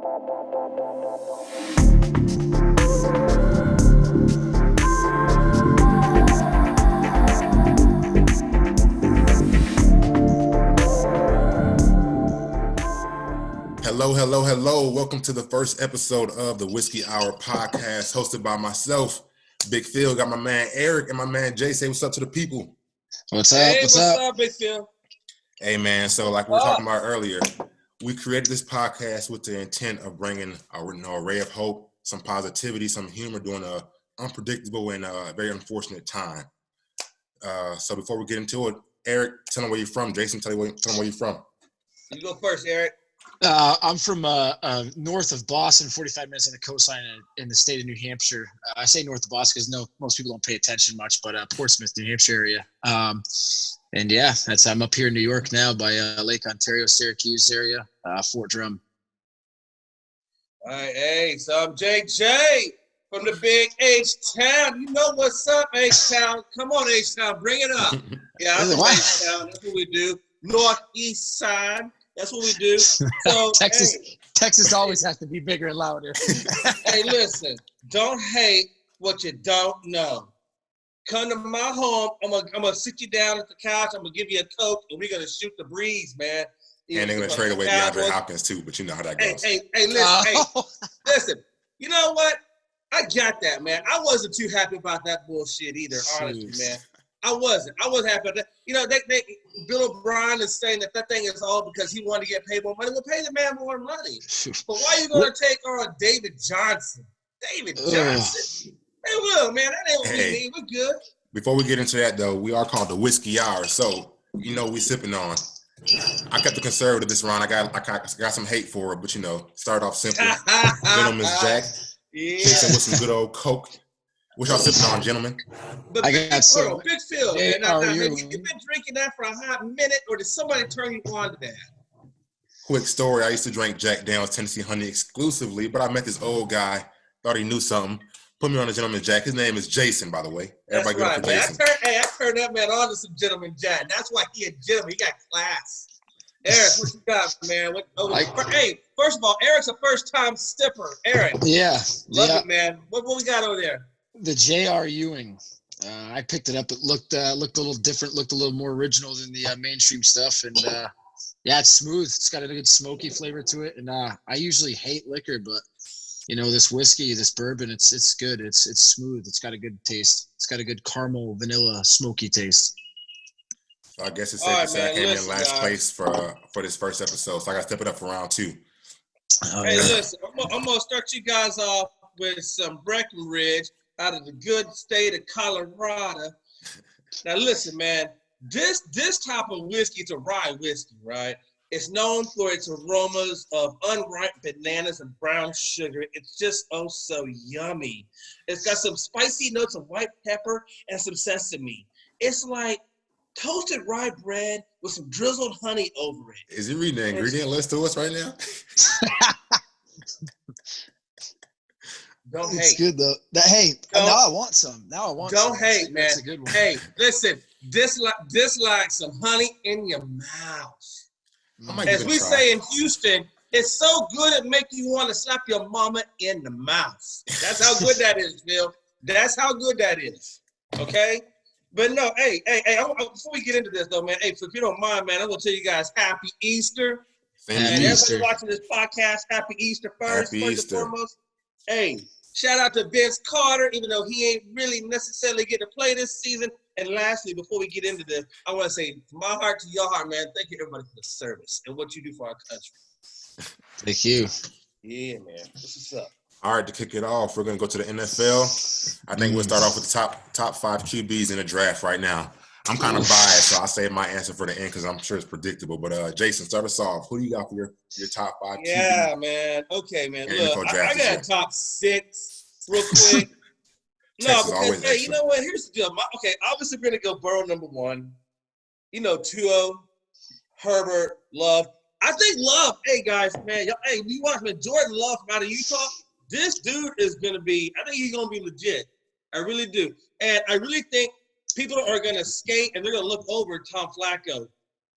Hello. Welcome to the first episode of the Whiskey Hour podcast, hosted by myself, Big Phil. Got my man Erik and my man Jay. Say what's up to the people. What's up? What's up, Big Phil? Hey, man. So like we were talking about earlier, we created this podcast with the intent of bringing a ray of hope, some positivity, some humor during an unpredictable and very unfortunate time. So before we get into it, Erik, tell them where you're from. Jason, tell them where you're from. You go first, Erik. I'm from north of Boston, 45 minutes on the coastline in the state of New Hampshire. I say north of Boston because most people don't pay attention much, but Portsmouth, New Hampshire area. And yeah, I'm up here in New York now by Lake Ontario, Syracuse area, Fort Drum. All right, hey, so I'm JJ from the big H-Town. You know what's up, H-Town. Come on, H-Town, bring it up. Yeah, I'm from H-Town. That's what we do. Northeast side. That's what we do. So Texas always has to be bigger and louder. Hey, listen, don't hate what you don't know. Come to my home. I'm gonna sit you down at the couch. I'm gonna give you a Coke, and we're gonna shoot the breeze, man. And they're gonna trade away DeAndre Hopkins too, but you know how that goes. Hey, listen. You know what? I got that, man. I wasn't too happy about that bullshit either, honestly, man. I wasn't happy about that. You know, Bill O'Brien is saying that thing is all because he wanted to get paid more money. We'll pay the man more money. But why are you going to take on David Johnson? David Johnson? Hey, look, man, that ain't what we need. We're good. Before we get into that, though, we are called the Whiskey Hour. So, you know, we sipping on. I kept the conservative this round. I got some hate for it, but, you know, start off simple. Gentleman's Jack. Yeah. Chasing with some good old Coke. What y'all sipping on, gentlemen? But Big Phil, Hey, you've been drinking that for a hot minute, or did somebody turn you on to that? Quick story. I used to drink Jack Daniel's Tennessee Honey exclusively, but I met this old guy, thought he knew something, put me on the Gentleman's Jack. His name is Jason, by the way. Everybody That's right, give it up for Jason. I turned that man on to some Gentleman Jack. That's why he a gentleman. He got class. Erik, what you got, man? Hey, first of all, Erik's a first-time stipper. Erik. Yeah. Love it, man. What we got over there? The J.R. Ewing. I picked it up. It looked a little different, looked a little more original than the mainstream stuff. And yeah, it's smooth. It's got a good smoky flavor to it. And I usually hate liquor, but you know, this whiskey, this bourbon, it's good. It's smooth. It's got a good taste. It's got a good caramel, vanilla, smoky tast. So I guess it's safe to say I came in last place for this first episode. So I got to step it up for round two. Hey, listen, I'm going to start you guys off with some Breckenridge out of the good state of Colorado. Now, listen, man, this type of whiskey, it's a rye whiskey, right? It's known for its aromas of unripe bananas and brown sugar. It's just oh so yummy. It's got some spicy notes of white pepper and some sesame. It's like toasted rye bread with some drizzled honey over it. Is he reading the ingredient list to us right now? Don't hate. It's good though. Now I want some. Don't hate, man. That's a good one. Hey, listen, dislike some honey in your mouth. As we say in Houston, it's so good it make you want to slap your mama in the mouth. That's how good that is, Phil. That's how good that is. Okay? But no, hey, before we get into this though, man, so if you don't mind, man, I'm gonna tell you guys Happy Easter. And everybody watching this podcast, Happy Easter first and foremost. Hey, shout out to Vince Carter, even though he ain't really necessarily get to play this season. And lastly, before we get into this, I want to say from my heart to your heart, man, thank you everybody for the service and what you do for our country. Thank you. Yeah, man. What's up? All right, to kick it off, we're going to go to the NFL. I think we'll start off with the top 5 QBs in the draft right now. I'm kind of biased, so I'll save my answer for the end because I'm sure it's predictable. But, Jason, start us off. Who do you got for your top 5 QBs? Yeah, man. Okay, man. Look, I got a top 6 real quick. No, because, hey, you know what? Here's the deal. Obviously, we're going to go Burrow number 1. You know, Tua, Herbert, Love. I think Love, hey, guys, man, hey, you watch, man, Jordan Love from out of Utah, this dude is going to be, I think he's going to be legit. I really do. And I really think people are going to skate and they're going to look over Tom Flacco.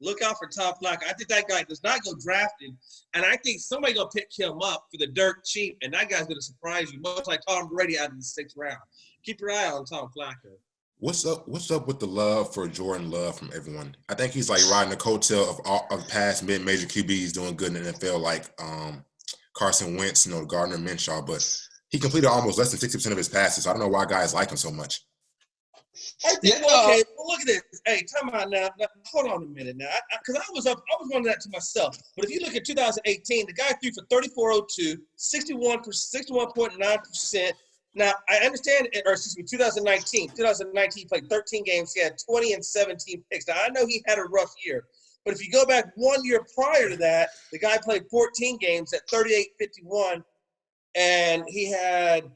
Look out for Tom Flacco. I think that guy does not go drafted, and I think somebody gonna pick him up for the dirt cheap, and that guy's gonna surprise you, much like Tom Brady out in the 6th round. Keep your eye on Tom Flacco. What's up with the love for Jordan Love from everyone? I think he's like riding the coattail of past mid-major QBs doing good in the NFL, like Carson Wentz, Gardner Minshew, but he completed almost less than 60% of his passes. So I don't know why guys like him so much. I think, okay, well, look at this. Hey, time out now. Hold on a minute now. Because I was wondering that to myself. But if you look at 2018, the guy threw for 3,402, 61.9%. Now, I understand, or excuse me, 2019, he played 13 games. He had 20 and 17 picks. Now, I know he had a rough year. But if you go back 1 year prior to that, the guy played 14 games at 38.51, and he had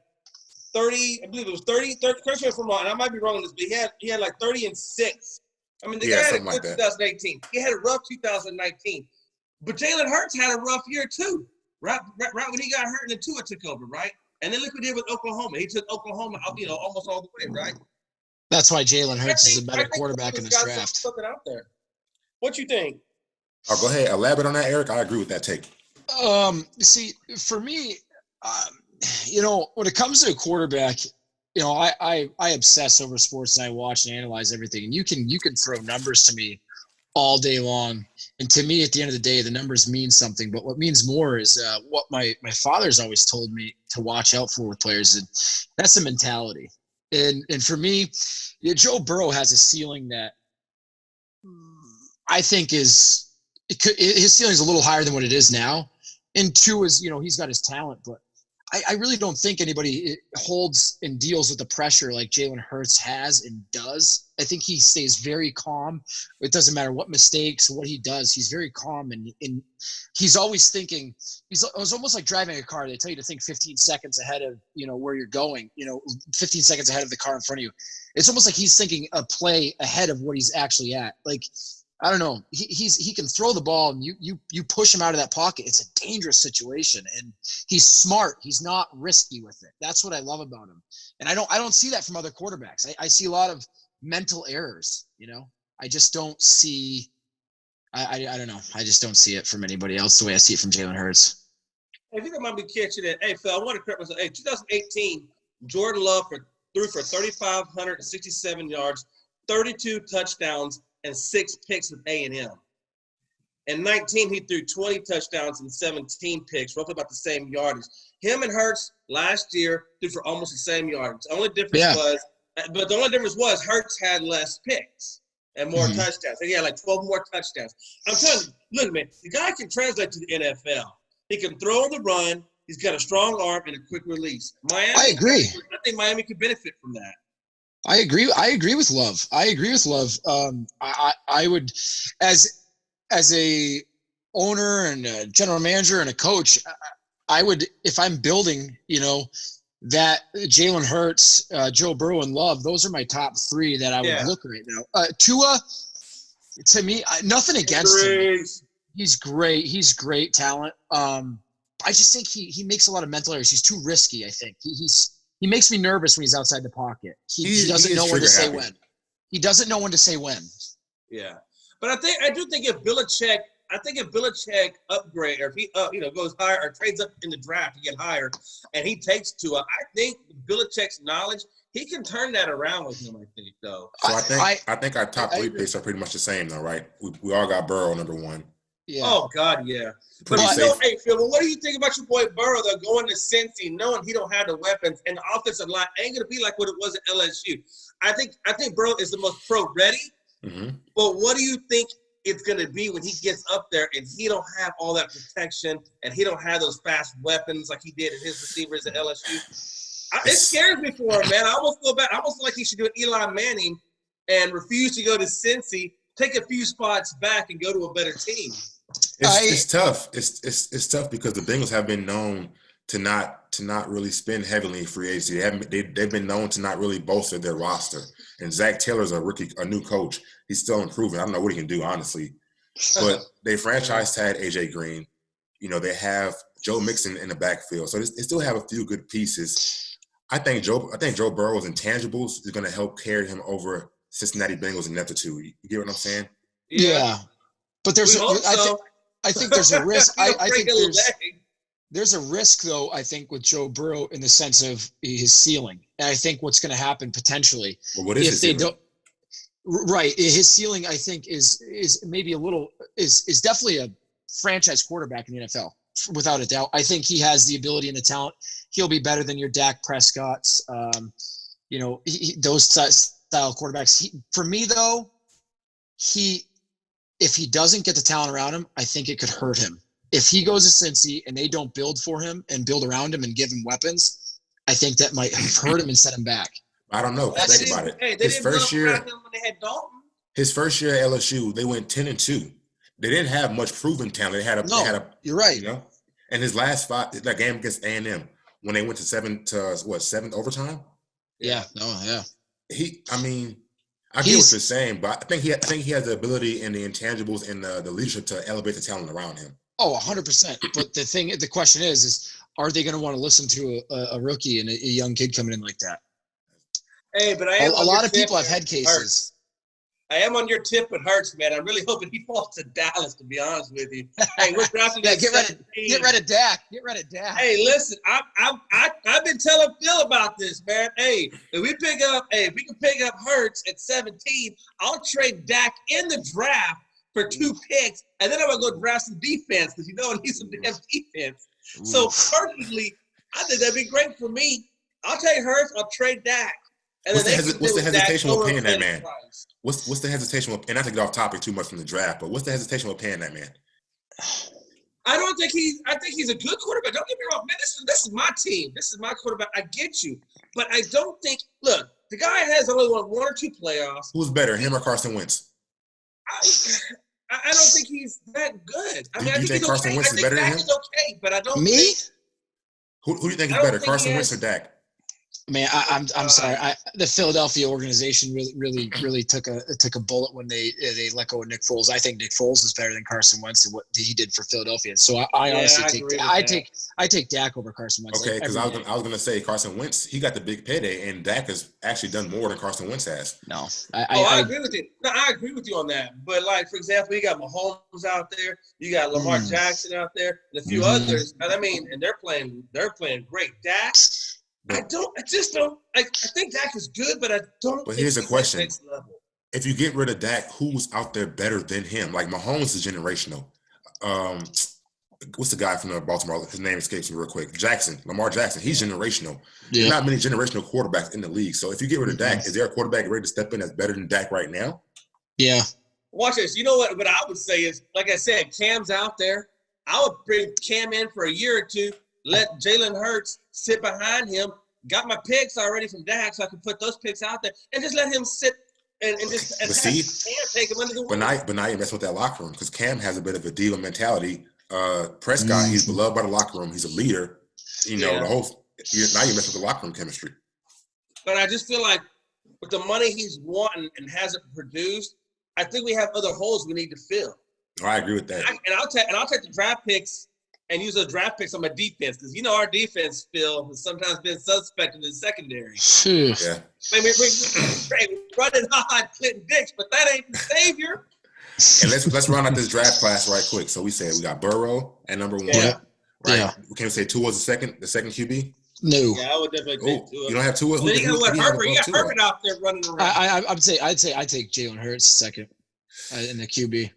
30, I believe it was 30, correct me if I'm wrong, and I might be wrong on this, but he had like 30 and 6. I mean, the guy had a good 2018. He had a rough 2019. But Jalen Hurts had a rough year too, right when he got hurt and then Tua took over, right? And then look what he did with Oklahoma. He took Oklahoma out, almost all the way, right? That's why Jalen Hurts is a better quarterback in this draft. Something out there. What you think? Oh, go ahead. Elaborate on that, Erik. I agree with that take. See, for me, when it comes to a quarterback, I obsess over sports and I watch and analyze everything. And you can throw numbers to me all day long. And to me, at the end of the day, the numbers mean something. But what means more is what my father's always told me to watch out for with players. And that's the mentality. And for me, Joe Burrow has a ceiling that I think his ceiling is a little higher than what it is now. And two is, he's got his talent, but I really don't think anybody holds and deals with the pressure like Jalen Hurts has and does. I think he stays very calm. It doesn't matter what mistakes, what he does. He's very calm, and he's always thinking. It's almost like driving a car. They tell you to think 15 seconds ahead of where you're going. 15 seconds ahead of the car in front of you. It's almost like he's thinking a play ahead of what he's actually at. Like, I don't know. He can throw the ball, and you push him out of that pocket. It's a dangerous situation, and he's smart. He's not risky with it. That's what I love about him. And I don't see that from other quarterbacks. I see a lot of mental errors. I just don't see. I don't know. I just don't see it from anybody else the way I see it from Jalen Hurts. If you don't mind me catching it, hey Phil, I want to correct myself. Hey, 2018, Jordan Love threw for 3,567 yards, 32 touchdowns, and 6 picks with A&M. In 19, he threw 20 touchdowns and 17 picks, roughly about the same yardage. Him and Hurts last year threw for almost the same yardage. The only difference was Hurts had less picks and more touchdowns. And he had like 12 more touchdowns. I'm telling you, look, man, the guy can translate to the NFL. He can throw on the run. He's got a strong arm and a quick release. I agree. I think Miami could benefit from that. I agree with Love. I would, as a owner and a general manager and a coach, I would, if I'm building, that Jalen Hurts, Joe Burrow, and Love, those are my top 3 that I would look right now. Tua, to me, nothing against him. He's great. He's great talent. I just think he makes a lot of mental errors. He's too risky, I think. He makes me nervous when he's outside the pocket. He doesn't know when to say when. He doesn't know when to say when. Yeah, but I do think if Belichick upgrade, or if he goes higher or trades up in the draft to get higher, and he takes Tua, I think Belichick's knowledge, he can turn that around with him. I think though. So I think our top 3 picks are pretty much the same though, right? We all got Burrow number 1. Yeah. Oh God, yeah. But hey Phil, what do you think about your boy Burrow though, going to Cincy, knowing he don't have the weapons, and the offensive line ain't gonna be like what it was at LSU? I think Burrow is the most pro ready. Mm-hmm. But what do you think it's gonna be when he gets up there and he don't have all that protection and he don't have those fast weapons like he did in his receivers at LSU? It scares me for him, man. I almost feel bad. I almost feel like he should do an Eli Manning and refuse to go to Cincy, take a few spots back, and go to a better team. It's tough. It's tough because the Bengals have been known to not really spend heavily in free agency. They've been known to not really bolster their roster. And Zach Taylor's a new coach. He's still improving. I don't know what he can do, honestly. But they franchise tagged AJ Green. They have Joe Mixon in the backfield, so they still have a few good pieces. I think Joe Burrow's intangibles is going to help carry him over Cincinnati Bengals' ineptitude. You get what I'm saying? Yeah. But I think there's a risk. I think there's a risk, though, I think, with Joe Burrow in the sense of his ceiling. And I think what's going to happen potentially what is if they don't. Right. His ceiling, I think, is maybe is definitely a franchise quarterback in the NFL, without a doubt. I think he has the ability and the talent. He'll be better than your Dak Prescott's, those style quarterbacks. For me, though, if he doesn't get the talent around him, I think it could hurt him. If he goes to Cincy and they don't build for him and build around him and give him weapons, I think that might hurt him and set him back. I don't know. Think about it. Hey, his first year, when they had Dalton. His first year at LSU, they went 10-2. They didn't have much proven talent. They had a. You're right. And his last that game against A&M when they went to seventh overtime. Yeah. I get what you're saying, but I think he has the ability and the intangibles and the leadership to elevate the talent around him. Oh, 100%. But the question is are they going to want to listen to a rookie and a young kid coming in like that? Hey, but a lot of people have head cases. I am on your tip with Hurts, man. I'm really hoping he falls to Dallas, to be honest with you. Hey, we're drafting. Get rid of Dak. Hey, listen, I've been telling Phil about this, man. Hey, if we can pick up Hurts at 17, I'll trade Dak in the draft for 2 picks, and then I'm gonna go draft some defense because I need some damn defense. Ooh. So personally, I think that'd be great for me. I'll take Hurts. I'll trade Dak. And what's the hesitation with paying that man? What's the hesitation with, and not to get off topic too much from the draft, but what's the hesitation with paying that man? I think he's a good quarterback. Don't get me wrong, man. This is my team. This is my quarterback. I get you. But I don't think, look, the guy has only won 1 or 2 playoffs. Who's better, him or Carson Wentz? I don't think he's that good. I think he's Carson Wentz is better than him? Dak is okay, but I don't Me? Who do you think is better, Carson Wentz or Dak? Man, I'm sorry. The Philadelphia organization really took a bullet when they let go of Nick Foles. I think Nick Foles is better than Carson Wentz and what he did for Philadelphia. So I honestly take Dak over Carson Wentz. Okay, because I was gonna say Carson Wentz, he got the big payday, and Dak has actually done more than Carson Wentz has. No, I agree with you. No, I agree with you on that. But like for example, you got Mahomes out there, you got Lamar Jackson out there, and a few others. And and they're playing great. Dak. I think Dak is good, but I don't. But here's the question: if you get rid of Dak, who's out there better than him? Like Mahomes is generational. What's the guy from Baltimore? His name escapes me real quick. Lamar Jackson. He's generational. Yeah. There's not many generational quarterbacks in the league. So if you get rid of Dak, is there a quarterback ready to step in that's better than Dak right now? Yeah. Watch this. You know what? What I would say is, like I said, Cam's out there. I would bring Cam in for a year or 2. Let Jalen Hurts sit behind him. Got my picks already from Dak, so I can put those picks out there and just let him sit and take him under the wing. But now you mess with that locker room because Cam has a bit of a diva mentality. Prescott, he's beloved by the locker room. He's a leader. Now you mess with the locker room chemistry. But I just feel like with the money he's wanting and hasn't produced, I think we have other holes we need to fill. Oh, I agree with that. I'll take the draft picks and use those draft picks on my defense because our defense, Phil, has sometimes been suspect in the secondary. Yeah. We're running hot Clinton Dix, but that ain't the savior. And let's run out this draft class right quick. So we said we got Burrow at number 1. Yeah. Right. Yeah. We can't say Tua was the second QB. No. Yeah, I would definitely take Tua. You don't have Tua. Then you got Herbert. You got Herbert out there running around. I'd say I'd take Jalen Hurts second in the QB.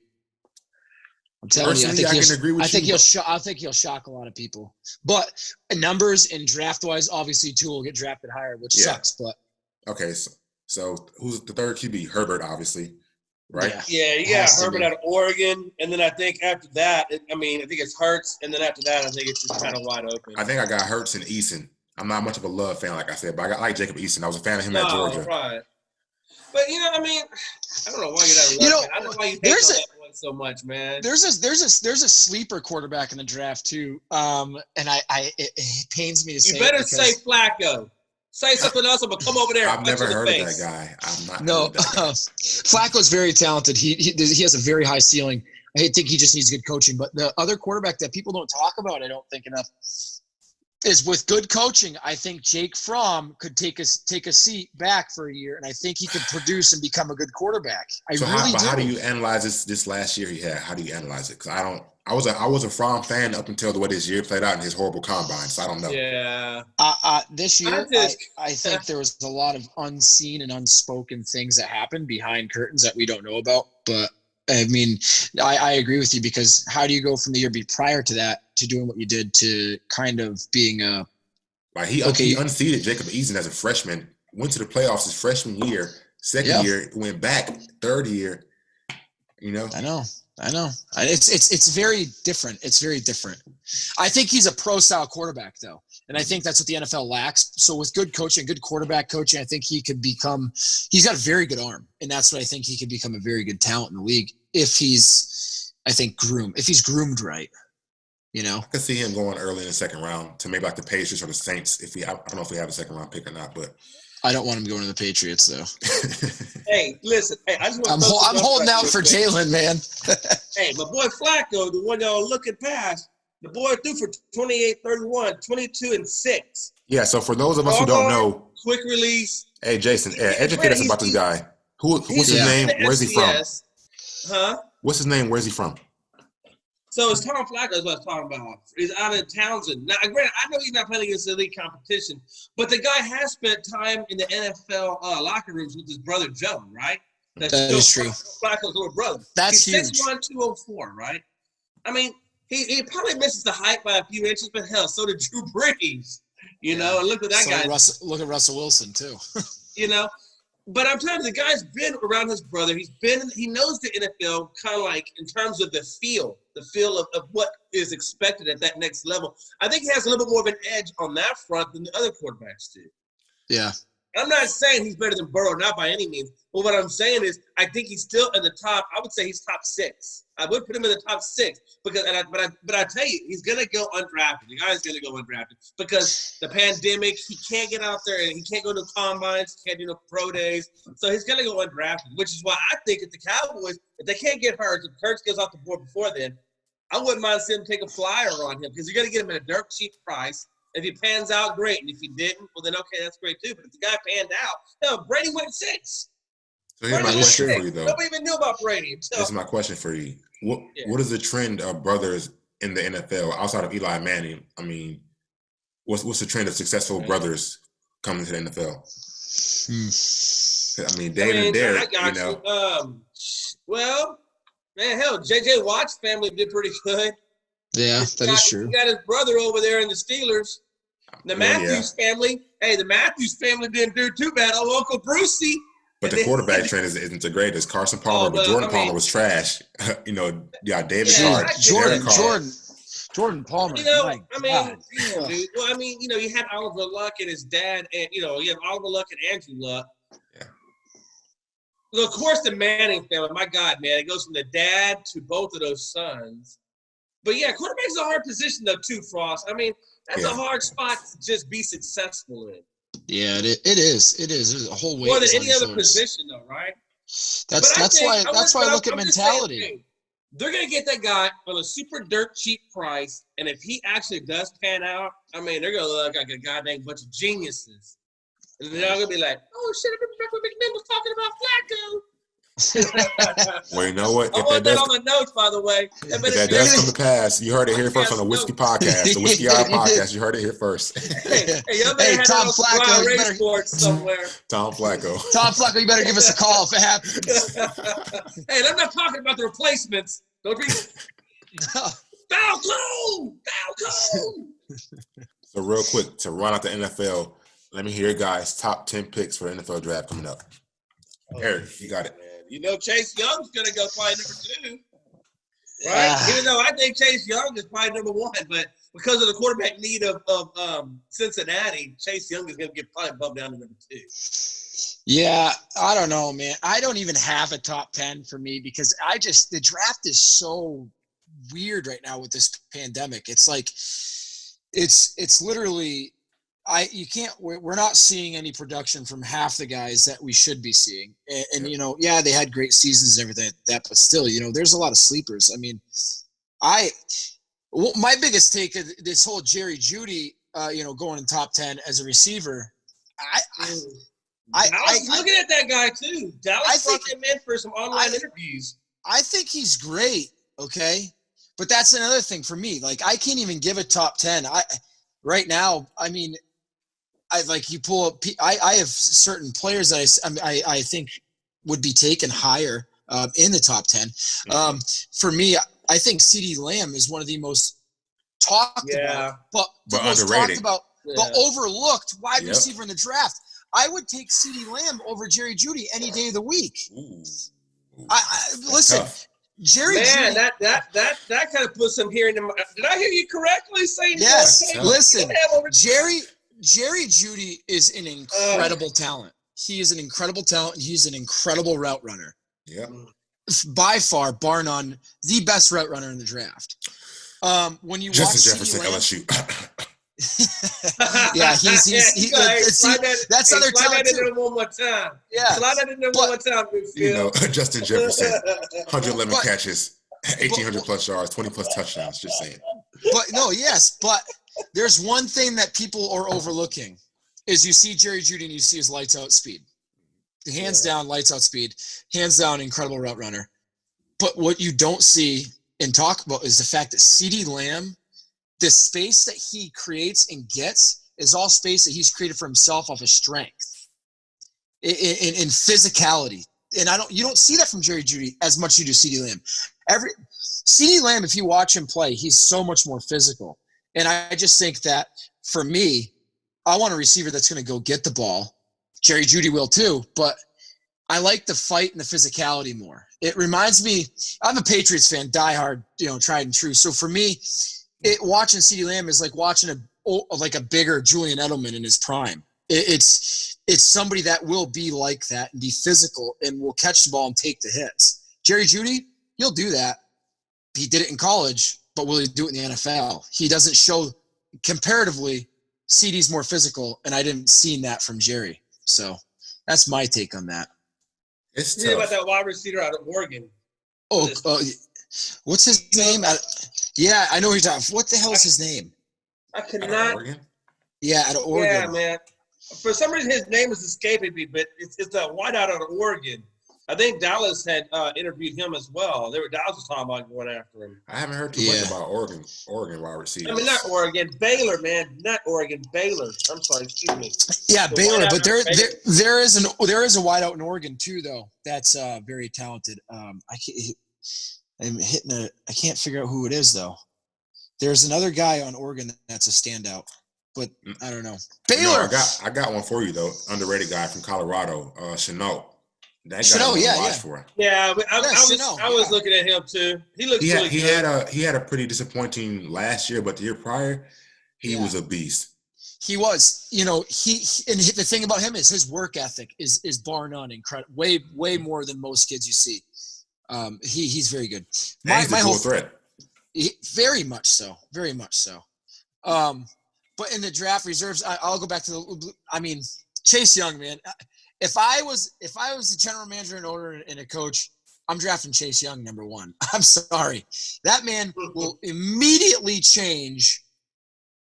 I'm telling you, I think he'll shock a lot of people. But numbers and draft wise, obviously Tua will get drafted higher, which sucks. But okay, so who's the third QB? Herbert, obviously, right? Yeah, you got Herbert out of Oregon, and then I think after that, I think it's Hurts, and then after that, I think it's just kind of wide open. I think I got Hurts and Eason. I'm not much of a Love fan, like I said, but I like Jacob Eason. I was a fan of him at Georgia. Right. But I don't know why you're not. I don't know why you hate that one so much, man. There's a sleeper quarterback in the draft too, and it pains me to say. You better say Flacco. Say something else. I'm gonna come over there. I've never heard of that guy. I'm not. No, Flacco's very talented. He has a very high ceiling. I think he just needs good coaching. But the other quarterback that people don't talk about, I don't think enough. is with good coaching, I think Jake Fromm could take a seat back for a year, and I think he could produce and become a good quarterback. How do you analyze this last year he had? How do you analyze it? Because I was a Fromm fan up until the way this year played out in his horrible combine, so I don't know. Yeah. This year, I think there was a lot of unseen and unspoken things that happened behind curtains that we don't know about. But I mean, I agree with you, because how do you go from the year prior to that to doing what you did to kind of being a he unseated Jacob Eason as a freshman, went to the playoffs his freshman year, second year went back, third year. You know, I know. It's very different. It's very different. I think he's a pro style quarterback though, and I think that's what the NFL lacks. So with good coaching, good quarterback coaching, I think he could become. He's got a very good arm, and that's what I think he could become a very good talent in the league if he's, I think, groomed right. You know, I could see him going early in the second round to maybe like the Patriots or the Saints. I don't know if we have a second round pick or not, but I don't want him going to the Patriots though. Hey, listen. Hey, I'm holding out for Jalen, man. Hey, my boy Flacco, the one y'all looking past, the boy threw for 28, 31, 22, and 6. Yeah. So for those of us who don't know, quick release. Hey, Jason, educate us about this guy. What's his name? Where's he from? Huh? What's his name? Where's he from? So it's Tom Flacco is what I was talking about. He's out of Townsend. Now, granted, I know he's not playing against elite competition, but the guy has spent time in the NFL locker rooms with his brother Joe, right? That is true. Flacco's little brother. That's he's huge. 6'1", 204, right? I mean, he probably misses the height by a few inches, but hell, so did Drew Brees. You know, and look at that guy. Look at Russell Wilson too. You know. But I'm telling you, the guy's been around his brother. He knows the NFL kind of like in terms of the feel of what is expected at that next level. I think he has a little bit more of an edge on that front than the other quarterbacks do. Yeah. I'm not saying he's better than Burrow, not by any means. But what I'm saying is I think he's still in the top. I would say he's top 6. I would put him in the top 6 because, but I tell you, he's gonna go undrafted. The guy's gonna go undrafted because the pandemic. He can't get out there and he can't go to combines. Can't do no pro days. So he's gonna go undrafted, which is why I think if the Cowboys, if they can't get Hurts, if Hurts goes off the board before then, I wouldn't mind seeing them take a flyer on him because you're gonna get him at a dirt cheap price. If he pans out, great. And if he didn't, well, then okay, that's great too. But if the guy panned out, no, Brady went 6. So here's my question for you, though. Nobody even knew about Brady. This is my question for you. What is the trend of brothers in the NFL outside of Eli Manning? I mean, what's the trend of successful brothers coming to the NFL? I mean, David and Derek, you know. Well, man, hell, J.J. Watt's family did pretty good. Yeah, that is true. He got his brother over there in the Steelers. The Matthews family. Hey, the Matthews family didn't do too bad. Oh, Uncle Brucey. But the quarterback trend isn't the greatest. Carson Palmer, but Jordan Palmer was trash. You know, David Carr. Jordan Palmer. You know, dude. Well, I mean, you had Oliver Luck and his dad, and you have Oliver Luck and Andrew Luck. Yeah. Well, of course, the Manning family. My God, man, it goes from the dad to both of those sons. But yeah, quarterback's a hard position though, too, Frost. I mean, that's a hard spot to just be successful in. Yeah, it is. There's a whole way. More than any other position, though, right? That's why I look at mentality. Saying, they're gonna get that guy on a super dirt cheap price, and if he actually does pan out, I mean, they're gonna look like a goddamn bunch of geniuses, and they're gonna be like, "Oh shit, I remember when McMinn was talking about Flacco." Well, you know what? I want that on the notes, by the way. If that does come to pass, you heard it here first on the Whiskey Podcast, the Whiskey Hour Podcast. You heard it here first. Hey, Tom Flacco, somewhere. Tom Flacco, you better give us a call if it happens. Hey, I'm not talking about the replacements. Don't be Falco. So real quick, to run out the NFL, let me hear guys' top 10 picks for the NFL draft coming up. Erik, you got it. You know Chase Young's going to go probably number 2, right? Even though I think Chase Young is probably number 1, but because of the quarterback need of Cincinnati, Chase Young is going to get probably bumped down to number 2. Yeah, I don't know, man. I don't even have a top 10 for me because the draft is so weird right now with this pandemic. It's like, it's literally, we're not seeing any production from half the guys that we should be seeing. And they had great seasons and everything like that, but still, there's a lot of sleepers. I mean, my biggest take of this whole Jerry Jeudy going in top 10 as a receiver. I was looking at that guy too. Dallas brought him in for some online interviews. I think he's great. Okay. But that's another thing for me. Like, I can't even give a top 10. Right now, I mean, you pull up, I have certain players that I think would be taken higher in the top 10. For me, I think CeeDee Lamb is one of the most talked about, but underrated. But overlooked wide receiver in the draft. I would take CeeDee Lamb over Jerry Jeudy any day of the week. Listen. Tough. Jerry Jeudy, that kind of puts him here in the. Did I hear you correctly saying? Yes. Listen, Jerry Jeudy is an incredible talent. He is an incredible talent. He's an incredible route runner. Yeah. By far, bar none, the best route runner in the draft. When you Justin watch Jefferson, LSU. Yeah, that's other talent too. One more time. Yeah, slide that in there one more time. Justin Jefferson, 111 catches, 1,800 plus yards, 20 plus touchdowns. Just saying. But there's one thing that people are overlooking is you see Jerry Jeudy and you see his lights out speed. Hands down, lights out speed. Hands down, incredible route runner. But what you don't see and talk about is the fact that CeeDee Lamb, the space that he creates and gets is all space that he's created for himself off his strength in physicality. And you don't see that from Jerry Jeudy as much as you do CeeDee Lamb. CeeDee Lamb, if you watch him play, he's so much more physical. And I just think that for me, I want a receiver that's going to go get the ball. Jerry Jeudy will too, but I like the fight and the physicality more. It reminds me, I'm a Patriots fan, diehard, tried and true. So for me, watching CeeDee Lamb is like watching a bigger Julian Edelman in his prime. It's somebody that will be like that and be physical and will catch the ball and take the hits. Jerry Jeudy, he'll do that. He did it in college, but will he do it in the NFL? He doesn't show comparatively. CeeDee's more physical, and I didn't see that from Jerry. So that's my take on that. It's tough. About that wide receiver out of Oregon. What's his name? Yeah, I know who you're talking. What the hell is his name? I cannot. Yeah, out of Oregon. Yeah, man. For some reason, his name is escaping me, but it's a whiteout out of Oregon. I think Dallas had interviewed him as well. Dallas was talking about going after him. I haven't heard too much about Oregon wide receivers. I mean, not Oregon, Baylor, man, not Oregon, Baylor. I'm sorry, excuse me. Yeah, Baylor, but there is a wideout in Oregon too, though. That's very talented. I can't figure out who it is though. There's another guy on Oregon that's a standout, but I don't know. Baylor. No, I got one for you though. Underrated guy from Colorado, Chenault. That guy yeah. But I was looking at him too. He looks really good. He had a pretty disappointing last year, but the year prior, he was a beast. He was. And the thing about him is his work ethic is bar none incredible. Way more than most kids you see. He's very good. My whole threat. Very much so. Very much so. But in the draft reserves, I'll go back to Chase Young, man. If I was the general manager and owner and a coach, I'm drafting Chase Young number 1. I'm sorry. That man will immediately change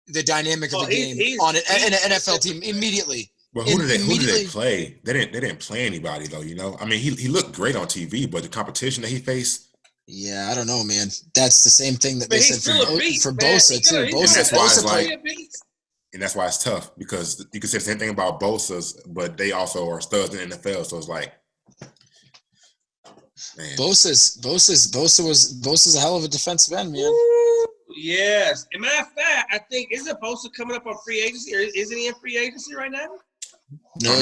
the dynamic of the game on an NFL team immediately. But who did they play? They didn't play anybody though, I mean, he looked great on TV, but the competition that he faced. Yeah, I don't know, man. That's the same thing that they said for Bosa too. And that's why it's tough because you can say the same thing about Bosa's, but they also are studs in the NFL. So it's like, man. Bosa's a hell of a defensive end, man. Ooh, yes. As a matter of fact, I think isn't Bosa coming up on free agency, or isn't he in free agency right now? No.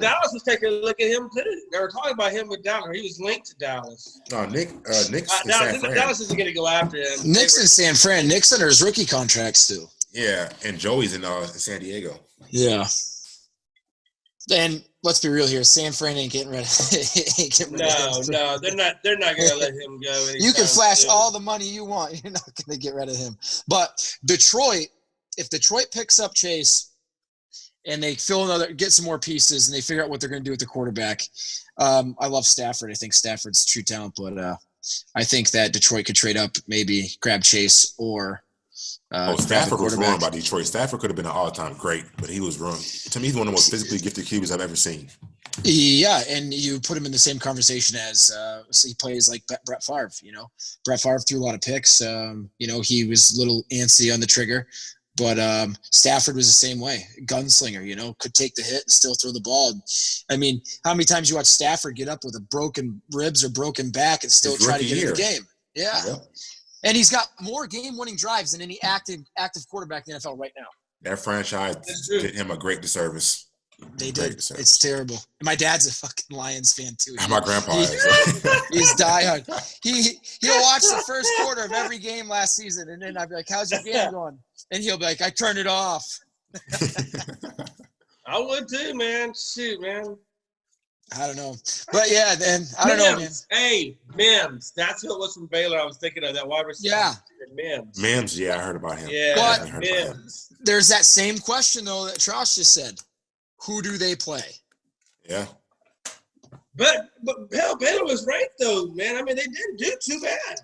Dallas was taking a look at him too. They were talking about him with Dallas. He was linked to Dallas. No, Nick's in San Fran. Dallas isn't going to go after him. Nick's in San Fran. Nick's under his rookie contract still. Yeah, and Joey's in San Diego. Yeah. And let's be real here, San Fran ain't getting rid of him. No, they're not going to let him go. You can flash all the money you want. You're not going to get rid of him. But if Detroit picks up Chase and they get some more pieces and they figure out what they're going to do with the quarterback, I love Stafford. I think Stafford's true talent, but I think that Detroit could trade up, maybe grab Chase or Stafford was ruined by Detroit. Stafford could have been an all-time great, but he was ruined. To me, he's one of the most physically gifted QBs I've ever seen. Yeah, and you put him in the same conversation as so he plays like Brett Favre. Brett Favre threw a lot of picks. He was a little antsy on the trigger, but Stafford was the same way. Gunslinger, could take the hit and still throw the ball. I mean, how many times you watch Stafford get up with a broken ribs or broken back and still try to get in the game? Yeah. Yep. And he's got more game-winning drives than any active quarterback in the NFL right now. That franchise did him a great disservice. They did. It's terrible. And my dad's a fucking Lions fan too. My grandpa is. He's diehard. He'll watch the first quarter of every game last season, and then I'd be like, "How's your game going?" And he'll be like, "I turned it off." I would too, man. Shoot, man. I don't know, but yeah, then I don't know, man. Hey, Mims. That's who it was from Baylor. I was thinking of that wide receiver. Yeah, Mims. Yeah, I heard about him. Yeah, but Mims. There's that same question though that Tross just said. Who do they play? Yeah. But hell, Baylor was right though, man. I mean, they didn't do too bad.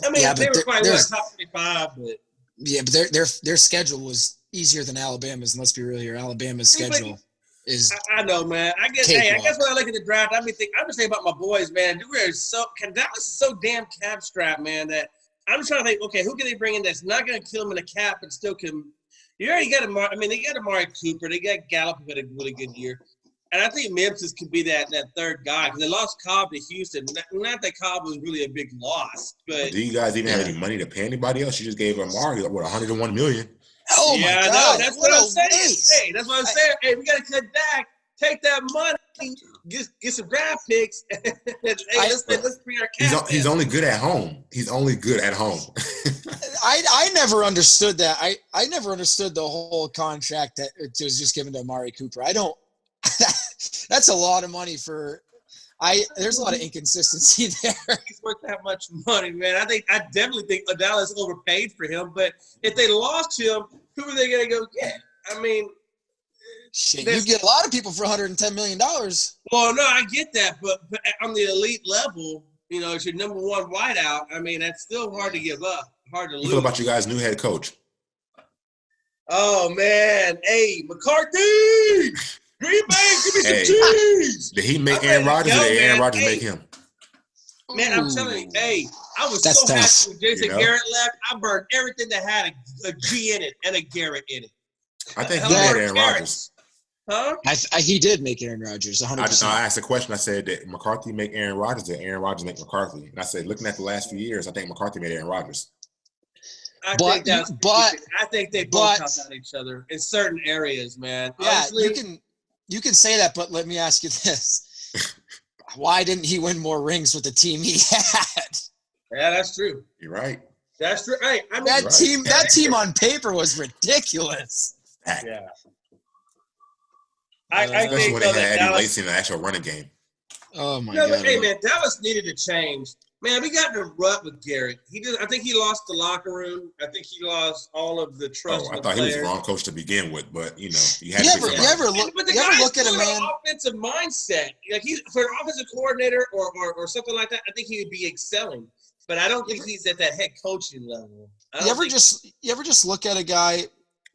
I mean, they were probably top 25, but yeah, but their schedule was easier than Alabama's. And let's be real here, Alabama's schedule is. I know, man. I guess when I look at the draft, I'm just thinking about my boys, man. Dallas is so damn cap strapped, man. That I'm just trying to think. Okay, who can they bring in that's not going to kill them in a cap, but still can. You already got they got Amari Cooper. They got Gallup who had a really good year. And I think Memphis could be that third guy because they lost Cobb to Houston. Not that Cobb was really a big loss. But do you guys even have any money to pay anybody else? You just gave Amari, $101 million. Oh, my God. That's what I'm saying. Hey, that's what I'm saying. Hey, we got to cut back. Take that money. Get some draft picks. Let's bring our cap. He's only good at home. He's only good at home. I never understood that. I never understood the whole contract that it was just given to Amari Cooper. I don't. That's a lot of money for. There's a lot of inconsistency there. He's worth that much money, man. I definitely think Dallas overpaid for him. But if they lost him, who are they going to go get? I mean. Shit, you get a lot of people for $110 million. Well, no, I get that, but on the elite level, it's your number one wideout. I mean, that's still hard to give up, hard to lose. What about you guys' new head coach? Oh man, hey McCarthy, Green Bay, give me some cheese. Did he make Aaron Rodgers, or did Aaron Rodgers make him? Man, I'm telling you, I was so happy when Jason Garrett left. I burned everything that had a G in it and a Garrett in it. I think he made Aaron Rodgers. Huh? He did make Aaron Rodgers 100%. I asked a question. I said, did McCarthy make Aaron Rodgers, or did Aaron Rodgers make McCarthy? And I said, looking at the last few years, I think McCarthy made Aaron Rodgers. I think they both help out each other in certain areas, man. Yeah, honestly, you can say that, but let me ask you this: why didn't he win more rings with the team he had? Yeah, that's true. You're right. That's true. Hey, that team on paper was ridiculous. Yeah. Especially when they had Eddie Lacy in the actual running game. Oh my God! Hey man, Dallas needed to change. Man, we got in a rut with Garrett. I think he lost the locker room. I think he lost all of the trust. I thought he was the wrong coach to begin with, but you had you ever look at a man offensive mindset? Like for an offensive coordinator or something like that, I think he would be excelling. But I don't think he's at that head coaching level. You ever just look at a guy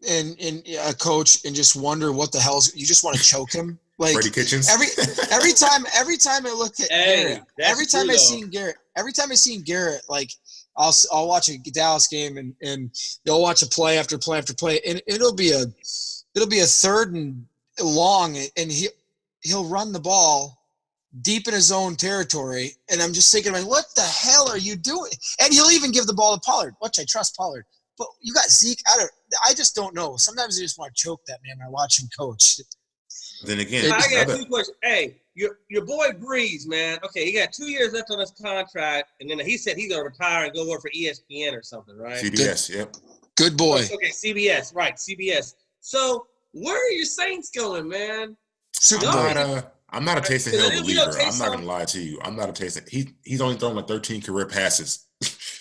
and a coach and just wonder what the hell's you just want to choke him? Like Brady Kitchens. Every time I look at Garrett, every time I seen Garrett, like I'll watch a Dallas game and they'll watch a play after play after play, and it'll be a third and long, and he'll run the ball deep in his own territory, and I'm just thinking, like, what the hell are you doing? And he'll even give the ball to Pollard, which I trust Pollard. But you got Zeke. I just don't know. Sometimes I just want to choke that man when I watch him coach. Then again, I got two questions. Hey, your boy Breeze, man. Okay, he got 2 years left on his contract, and then he said he's gonna retire and go work for ESPN or something, right? CBS, yep. Good boy. Okay, CBS, right? CBS. So where are your Saints going, man? I'm not a Taysom Hill believer. I'm not gonna lie to you. I'm not a Taysom. He's only thrown like 13 career passes.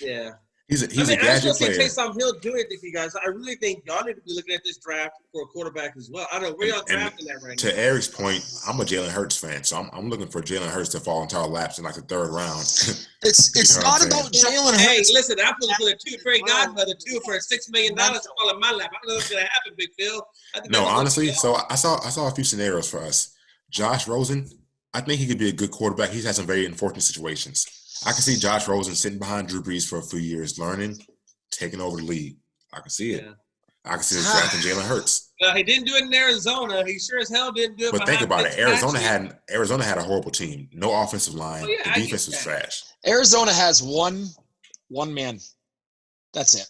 Yeah. He's a I just gadget want to see player. Taysom Hill do anything for you guys. I really think y'all need to be looking at this draft for a quarterback as well. I don't know where y'all drafting that right now. To Eric's point, I'm a Jalen Hurts fan, so I'm looking for Jalen Hurts to fall into our laps in like the third round. It's not about Jalen Hurts. Hey, listen, I'm looking for the two great godmother too for $6 million to fall in my lap. I don't know what's gonna happen, Big Phil. No, honestly, so I saw a few scenarios for us. Josh Rosen, I think he could be a good quarterback. He's had some very unfortunate situations. I can see Josh Rosen sitting behind Drew Brees for a few years, learning, taking over the league. I can see it. Yeah. I can see it drafting Jalen Hurts. He didn't do it in Arizona. He sure as hell didn't do it. But think about it. Arizona had a horrible team. No offensive line. The defense was trash. Arizona has one man. That's it.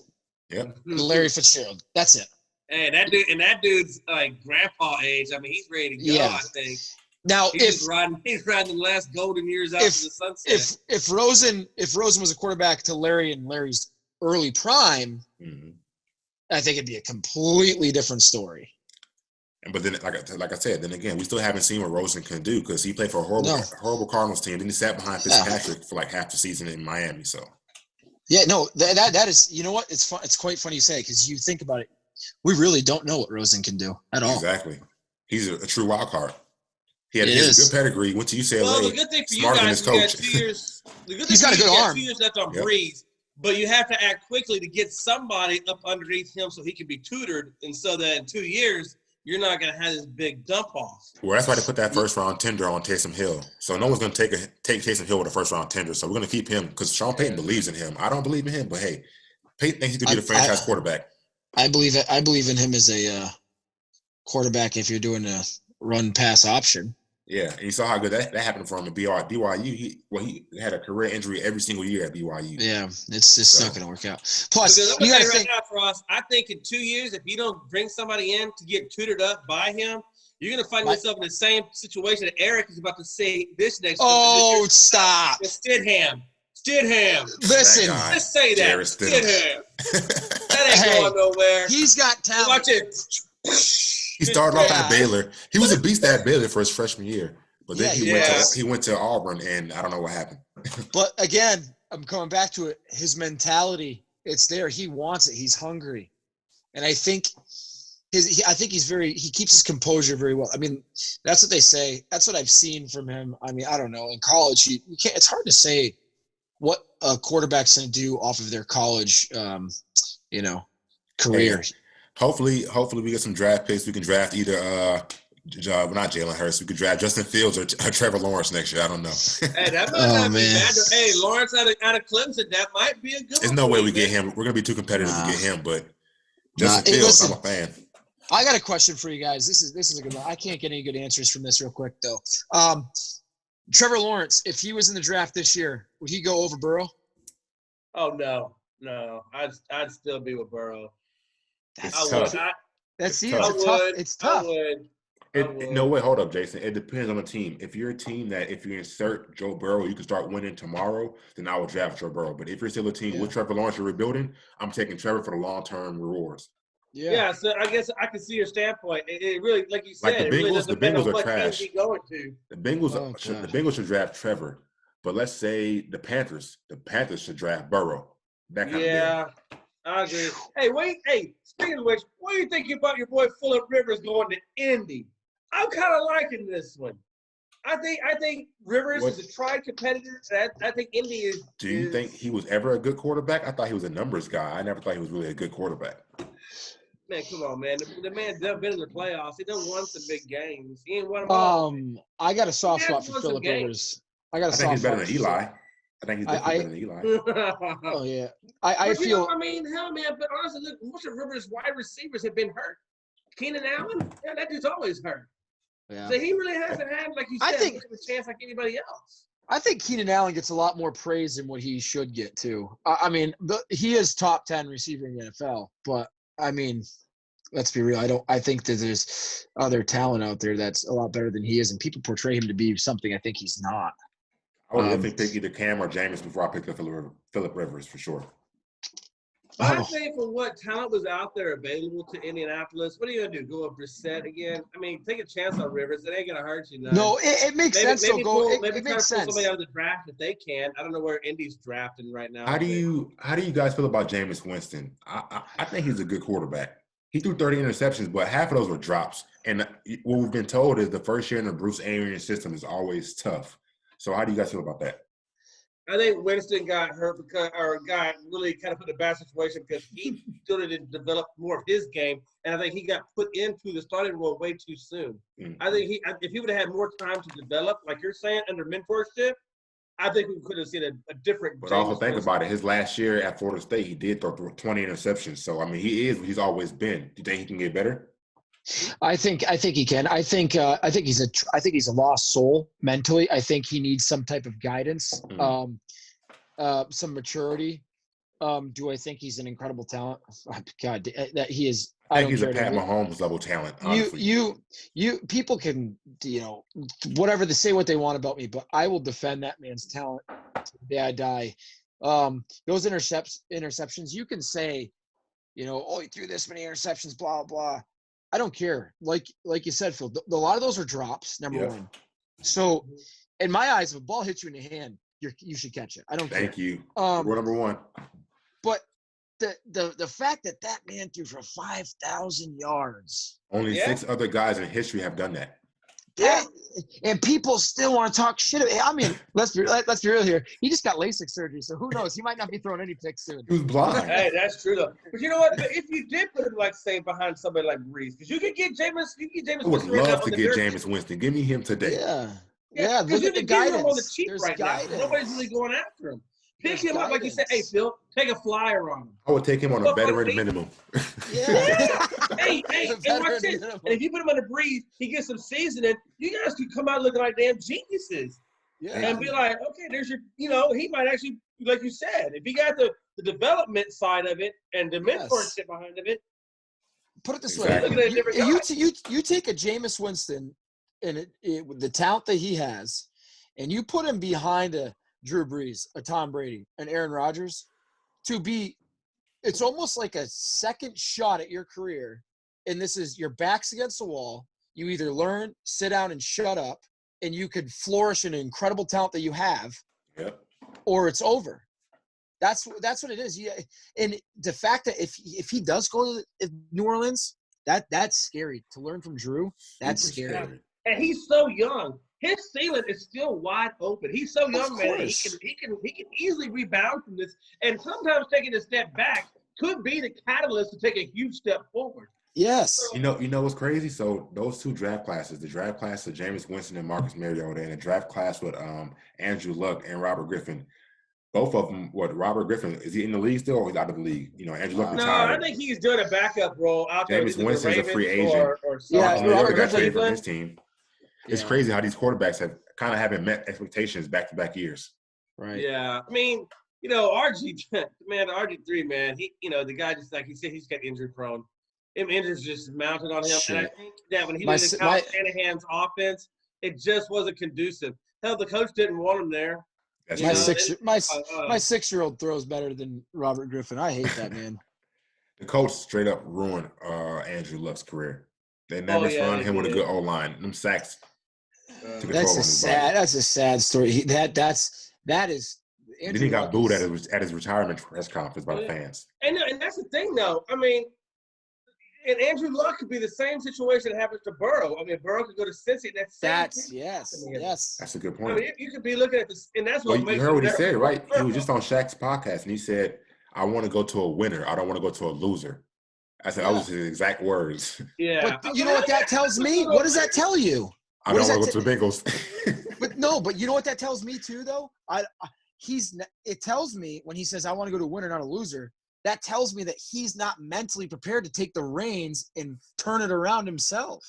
Yep. Larry Fitzgerald. That's it. Hey, that dude's like grandpa age. I mean, he's ready to go. Yeah. I think. Now, he's riding the last golden years out of the sunset. If Rosen was a quarterback to Larry and Larry's early prime, I think it'd be a completely different story. But then, like I said, then again, we still haven't seen what Rosen can do because he played for a horrible Cardinals team. Then he sat behind Fitzpatrick for like half the season in Miami. So, yeah, no, that is, you know what? It's fun. It's quite funny you say because you think about it, we really don't know what Rosen can do at all. Exactly, he's a true wild card. He had a good pedigree. Went to UCLA. Well, the good thing for you guys, he got 2 years. He's got a good arm. 2 years left on Breeze, but you have to act quickly to get somebody up underneath him so he can be tutored, and so that in 2 years you're not going to have this big dump off. Well, that's why they put that first round tender on Taysom Hill. So no one's going to take Taysom Hill with a first round tender. So we're going to keep him because Sean Payton believes in him. I don't believe in him, but hey, Payton thinks he could be the franchise quarterback. I believe in him as a quarterback if you're doing a run pass option. Yeah, and you saw how good that happened for him at BYU. He had a career injury every single year at BYU. Yeah, it's just not going to work out. Plus, you got to think right now, Tross. I think in 2 years, if you don't bring somebody in to get tutored up by him, you're going to find yourself in the same situation that Erik is about to say this next. Oh, stop! Stidham. Listen, just say that. Stidham. That ain't going nowhere. He's got talent. Watch it. He started off at Baylor. He was a beast at Baylor for his freshman year, but then he went to Auburn, and I don't know what happened. But again, I'm coming back to it. His mentality, it's there. He wants it. He's hungry, and I think he keeps his composure very well. I mean, that's what they say. That's what I've seen from him. I mean, I don't know. In college, you can't. It's hard to say what a quarterback's going to do off of their college, career. Hey. Hopefully we get some draft picks. We can draft either not Jalen Hurts. We could draft Justin Fields or Trevor Lawrence next year. I don't know. Hey, that might not be bad. Hey, Lawrence out of Clemson, that might be a good one. There's no way we get him. We're gonna be too competitive to get him, but Justin Fields, I'm a fan. I got a question for you guys. This is a good one. I can't get any good answers from this real quick though. Trevor Lawrence, if he was in the draft this year, would he go over Burrow? Oh no. I'd still be with Burrow. It's tough. It's tough. No way. Hold up, Jason. It depends on the team. If you're a team that if you insert Joe Burrow, you can start winning tomorrow, then I would draft Joe Burrow. But if you're still a team with Trevor Lawrence you're rebuilding, I'm taking Trevor for the long-term rewards. Yeah. So I guess I can see your standpoint. It really, like you said, like the Bengals are trash. The Bengals should draft Trevor. But let's say the Panthers should draft Burrow. That kind of thing. I agree. Hey, speaking of which, what do you think about your boy Phillip Rivers going to Indy? I'm kind of liking this one. I think Rivers is a tried competitor. I think Indy is. Do you think he was ever a good quarterback? I thought he was a numbers guy. I never thought he was really a good quarterback. Man, come on, man. The man's done been in the playoffs. He done won some big games. He ain't won them all. I got a soft spot for Phillip Rivers. I think he's better than Eli. I think he's definitely better than Eli. Oh yeah, I feel. Hell, man. But honestly, look, most of Rivers' wide receivers have been hurt. Keenan Allen, that dude's always hurt. Yeah. So he really hasn't had, like you said, a chance like anybody else. I think Keenan Allen gets a lot more praise than what he should get too. He is top 10 receiver in the NFL, but I mean, let's be real. I think that there's other talent out there that's a lot better than he is, and people portray him to be something I think he's not. I would definitely pick either Cam or Jameis before I pick up Phillip Rivers for sure. I think for what talent was out there available to Indianapolis, what are you gonna do? Go up Brissett again? I mean, take a chance on Rivers. It ain't gonna hurt you. None. No, it makes sense. Maybe It try makes to pull sense. somebody out of the draft if they can. I don't know where Indy's drafting right now. How do you guys feel about Jameis Winston? I think he's a good quarterback. He threw 30 interceptions, but half of those were drops. And what we've been told is the first year in the Bruce Arians system is always tough. So how do you guys feel about that? I think Winston got hurt got really kind of put in a bad situation because he still didn't develop more of his game, and I think he got put into the starting role way too soon. Mm-hmm. I think if he would have had more time to develop, like you're saying, under mentorship, I think we could have seen a different. But also think about it. His last year at Florida State, he did throw 20 interceptions. So I mean, he's always been. Do you think he can get better? I think he can. I think he's a lost soul mentally. I think he needs some type of guidance, some maturity. Do I think he's an incredible talent? God, that he is. I think he's a Pat Mahomes level talent. Honestly. You people can, whatever they say what they want about me, but I will defend that man's talent to the day I die. Those interceptions, you can say, he threw this many interceptions, blah blah. I don't care. Like you said, Phil, a lot of those are drops, number one. So in my eyes, if a ball hits you in the hand, you should catch it. I don't care. Thank you. We're number one. But the fact that man threw for 5,000 yards. Only 6 other guys in history have done that. And people still want to talk shit. I mean, let's be real here. He just got LASIK surgery, so who knows? He might not be throwing any picks soon. He was blind. Hey, that's true though. But you know what? If you did put him behind somebody like Breeze, because you could get Jameis. I would love to get Jameis Winston. Give me him today. Yeah. Because you can get him on the cheap right guidance. now. Nobody's really going after him. Pick him up like you said. Hey, Phil, take a flyer on him. I would take him on a veteran minimum. Yeah. Hey, and watch this. And if you put him on a Breeze, he gets some seasoning. You guys could come out looking like damn geniuses. Yeah. And be like, okay, there's your, he might actually, like you said, if he got the development side of it and the mentorship behind of it. Put it this way. You take a Jameis Winston and the talent that he has, and you put him behind a Drew Brees, a Tom Brady, an Aaron Rodgers, it's almost like a second shot at your career. And this is your back's against the wall. You either learn, sit down and shut up, and you could flourish in an incredible talent that you have, or it's over. That's what it is. Yeah. And the fact that if he does go to New Orleans, that's scary. To learn from Drew, that's scary. And he's so young. His ceiling is still wide open. He's so young, man. He can easily rebound from this. And sometimes taking a step back could be the catalyst to take a huge step forward. Yes. You know what's crazy? So those 2 draft classes, the draft class of Jameis Winston and Marcus Mariota, and the draft class with Andrew Luck and Robert Griffin. Both of them, Robert Griffin, is he in the league still or he's out of the league? Andrew Luck retired. No, I think he's doing a backup role out there. Jameis Winston's a free agent. Robert Griffin from his team. It's crazy how these quarterbacks haven't met expectations back-to-back years. Right. Yeah. I mean, RG3, man, he, the guy just like he said, he's got injury prone. Him injuries just mounted on him. Shit. And I think that when he was in Kyle Shanahan's offense, it just wasn't conducive. Hell, the coach didn't want him there. My 6-year-old throws better than Robert Griffin. I hate that, man. The coach straight up ruined Andrew Luck's career. They never surrounded him with a good O-line. Them sacks. That's a sad story. That is. Then he got booed at his retirement press conference by the fans. And that's the thing, though. I mean, and Andrew Luck could be the same situation that happens to Burrow. I mean, Burrow could go to Cincy. Yes. That's a good point. I mean, you could be looking at this, and that's what makes you heard what he said, right? He was just on Shaq's podcast, and he said, "I want to go to a winner. I don't want to go to a loser." I said, "Those are his exact words." Yeah. But you know what that tells me? What does that tell you? I don't want to go to the Bengals. But you know what that tells me too, though? It tells me when he says, "I want to go to a winner, not a loser." That tells me that he's not mentally prepared to take the reins and turn it around himself.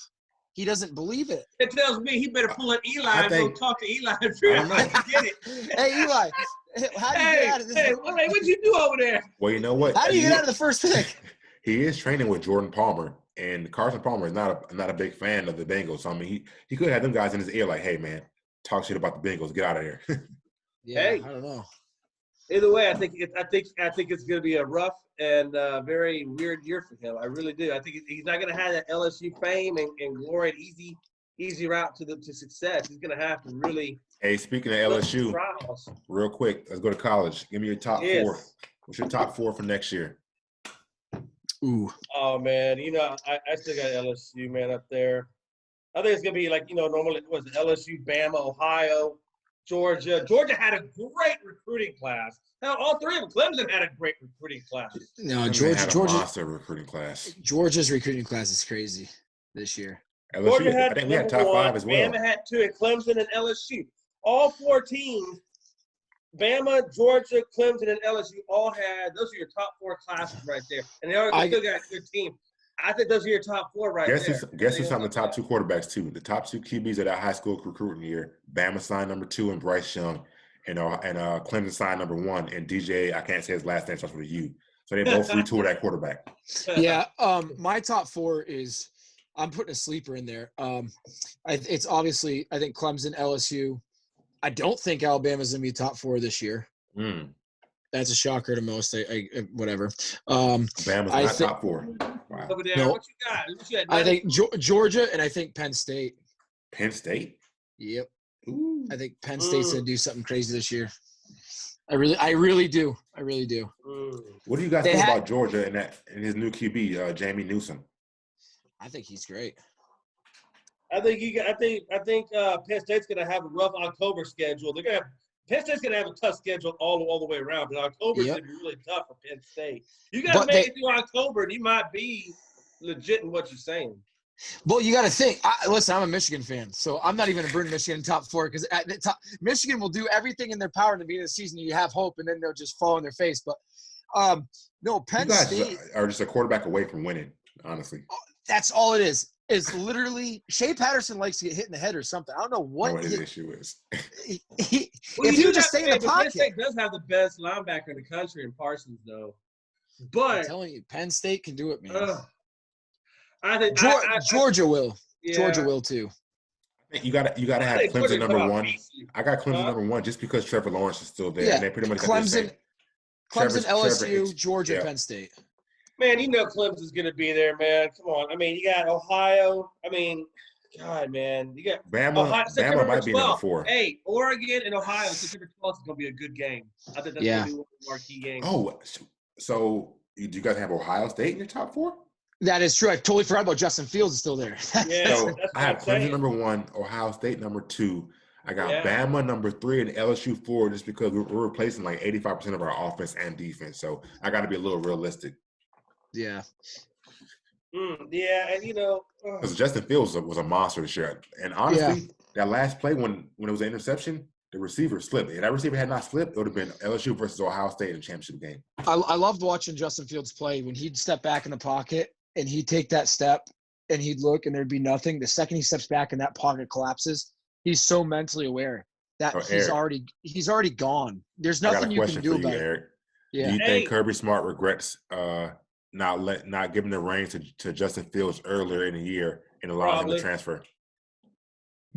He doesn't believe it. It tells me he better pull an Eli and go talk to Eli and figure out how to get it. Hey, Eli, how do you get out of this? Hey, what'd you do over there? Well, you know what? How do you get out of the first pick? He is training with Jordan Palmer, and Carson Palmer is not a big fan of the Bengals. So, I mean, he could have them guys in his ear like, "Hey, man, talk shit about the Bengals. Get out of here." Yeah, hey. I don't know. Either way, I think it's going to be a rough and very weird year for him. I really do. I think he's not going to have that LSU fame and glory and easy route to success. He's going to have to really. Hey, speaking of LSU, real quick, let's go to college. Give me your top four. What's your top four for next year? Ooh. Oh man, I still got LSU man up there. I think it's gonna be like normally it was LSU, Bama, Ohio, Georgia. Georgia had a great recruiting class. Hell, all three of them. Clemson had a great recruiting class. No, Georgia monster recruiting class. Georgia's recruiting class is crazy this year. LSU, Georgia had, I think we had top 5 as well. Bama had 2, and Clemson and LSU. All 4 teams, Bama, Georgia, Clemson, and LSU all had – those are your top 4 classes right there. And they still got a good team. I think those are your top 4 right there. Guess who's on the top 2 quarterbacks, too? The top 2 QBs of that high school recruiting year. Bama signed number 2 and Bryce Young. And Clemson signed number 1. And DJ, I can't say his last name, starts with a U. So they both retooling that quarterback. Yeah, my top 4 is – I'm putting a sleeper in there. It's obviously, I think Clemson, LSU. I don't think Alabama's going to be top 4 this year. That's a shocker to most. Whatever. Bama's not top 4. Wow. Over there, what you got? I think Georgia and I think Penn State. Penn State? Yep. Ooh. I think Penn State's going to do something crazy this year. I really do. What do you guys think about Georgia and his new QB, Jamie Newsom? I think he's great. I think Penn State's going to have a rough October schedule. Penn State's going to have a tough schedule all the way around, but October's going to be really tough for Penn State. You got to make it through October, and you might be legit in what you're saying. Well, you got to think. Listen, I'm a Michigan fan, so I'm not even going to bring Michigan in top 4 because Michigan will do everything in their power in the beginning of the season. You have hope, and then they'll just fall on their face. But no, Penn State are just a quarterback away from winning. Honestly, that's all it is. Is literally Shea Patterson likes to get hit in the head or something. I don't know what his issue is. If he would just stay in the pocket. Penn State does have the best linebacker in the country in Parsons, though. But I'm telling you, Penn State can do it, man. I think Georgia will. Yeah. Georgia will too. You gotta have Clemson number 1. I got Clemson number 1 just because Trevor Lawrence is still there. Yeah. And they pretty much Clemson, LSU, Georgia, Penn State. Man, Clemson's going to be there, man. Come on. I mean, you got Ohio. I mean, God, man. You got Bama. Bama might be number 4. Hey, Oregon and Ohio, September 12th is going to be a good game. I think that's going to be one of the marquee games. Oh, so do you guys have Ohio State in your top 4? That is true. I totally forgot about Justin Fields is still there. Yeah, so I have Clemson number 1, Ohio State number 2. I got Bama number 3 and LSU 4 just because we're replacing like 85% of our offense and defense. So I got to be a little realistic. Yeah. Yeah, and because Justin Fields was a monster this year, and honestly, that last play when it was an interception, the receiver slipped. If that receiver had not slipped, it would have been LSU versus Ohio State in the championship game. I loved watching Justin Fields play when he'd step back in the pocket and he'd take that step and he'd look and there'd be nothing. The second he steps back and that pocket collapses, he's so mentally aware that he's already gone. There's nothing you can do about it. Erik. Yeah. Do you think Kirby Smart regrets not giving the reins to Justin Fields earlier in the year and allowing him to transfer?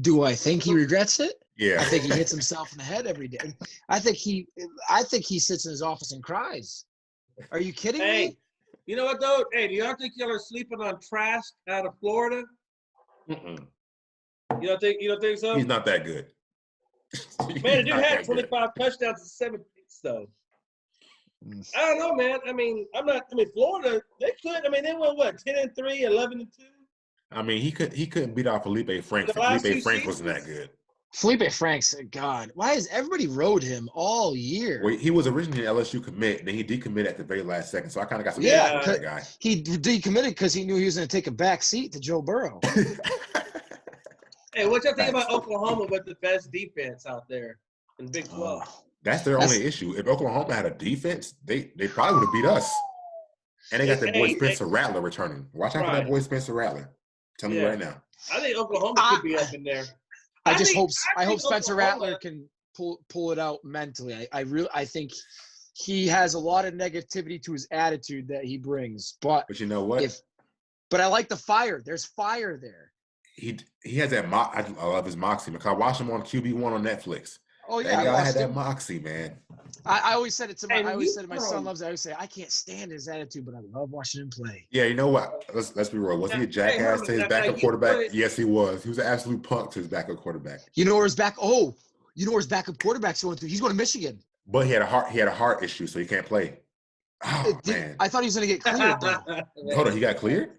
Do I think he regrets it? Yeah. I think he hits himself in the head every day. I think he sits in his office and cries. Are you kidding me? You know what though? Hey, do y'all think y'all are sleeping on Trask out of Florida? Mm-mm. You don't think so? He's not that good. Man, the dude had 25 touchdowns and 7 picks though. I don't know, man. I mean, Florida, they could. I mean, they went 10-3, 11-2. I mean, he couldn't beat out Felipe Franks. Felipe Franks wasn't that good. Felipe Franks, God, why has everybody rode him all year? Well, he was originally an LSU commit, and then he decommitted at the very last second. So I kind of got some out that guy. He decommitted because he knew he was going to take a back seat to Joe Burrow. Hey, what y'all think about Oklahoma with the best defense out there in Big 12? That's their only issue. If Oklahoma had a defense, they probably would have beat us. And they got their boy Spencer Rattler returning. Watch out for that boy Spencer Rattler. Tell me right now. I think Oklahoma could be up in there. I hope Spencer Rattler can pull it out mentally. I think he has a lot of negativity to his attitude that he brings. But you know what? But I like the fire. There's fire there. He has that I love his moxie because I watched him on QB1 on Netflix. Oh yeah, That I guy watched had that him. moxie, man. I always said it to my. And I always you said to my from- son loves it. I always say I can't stand his attitude, but I love watching him play. Yeah, you know what? Let's be real. Was he a Hey, jackass Herman, to his now backup you quarterback? put it- Yes, he was. He was an absolute punk to his backup quarterback. You know where his back? Oh, you know where his backup quarterback's going to? He's going to Michigan. But he had a heart issue, so he can't play. Oh man. I thought he was going to get cleared though. Hold on, he got cleared?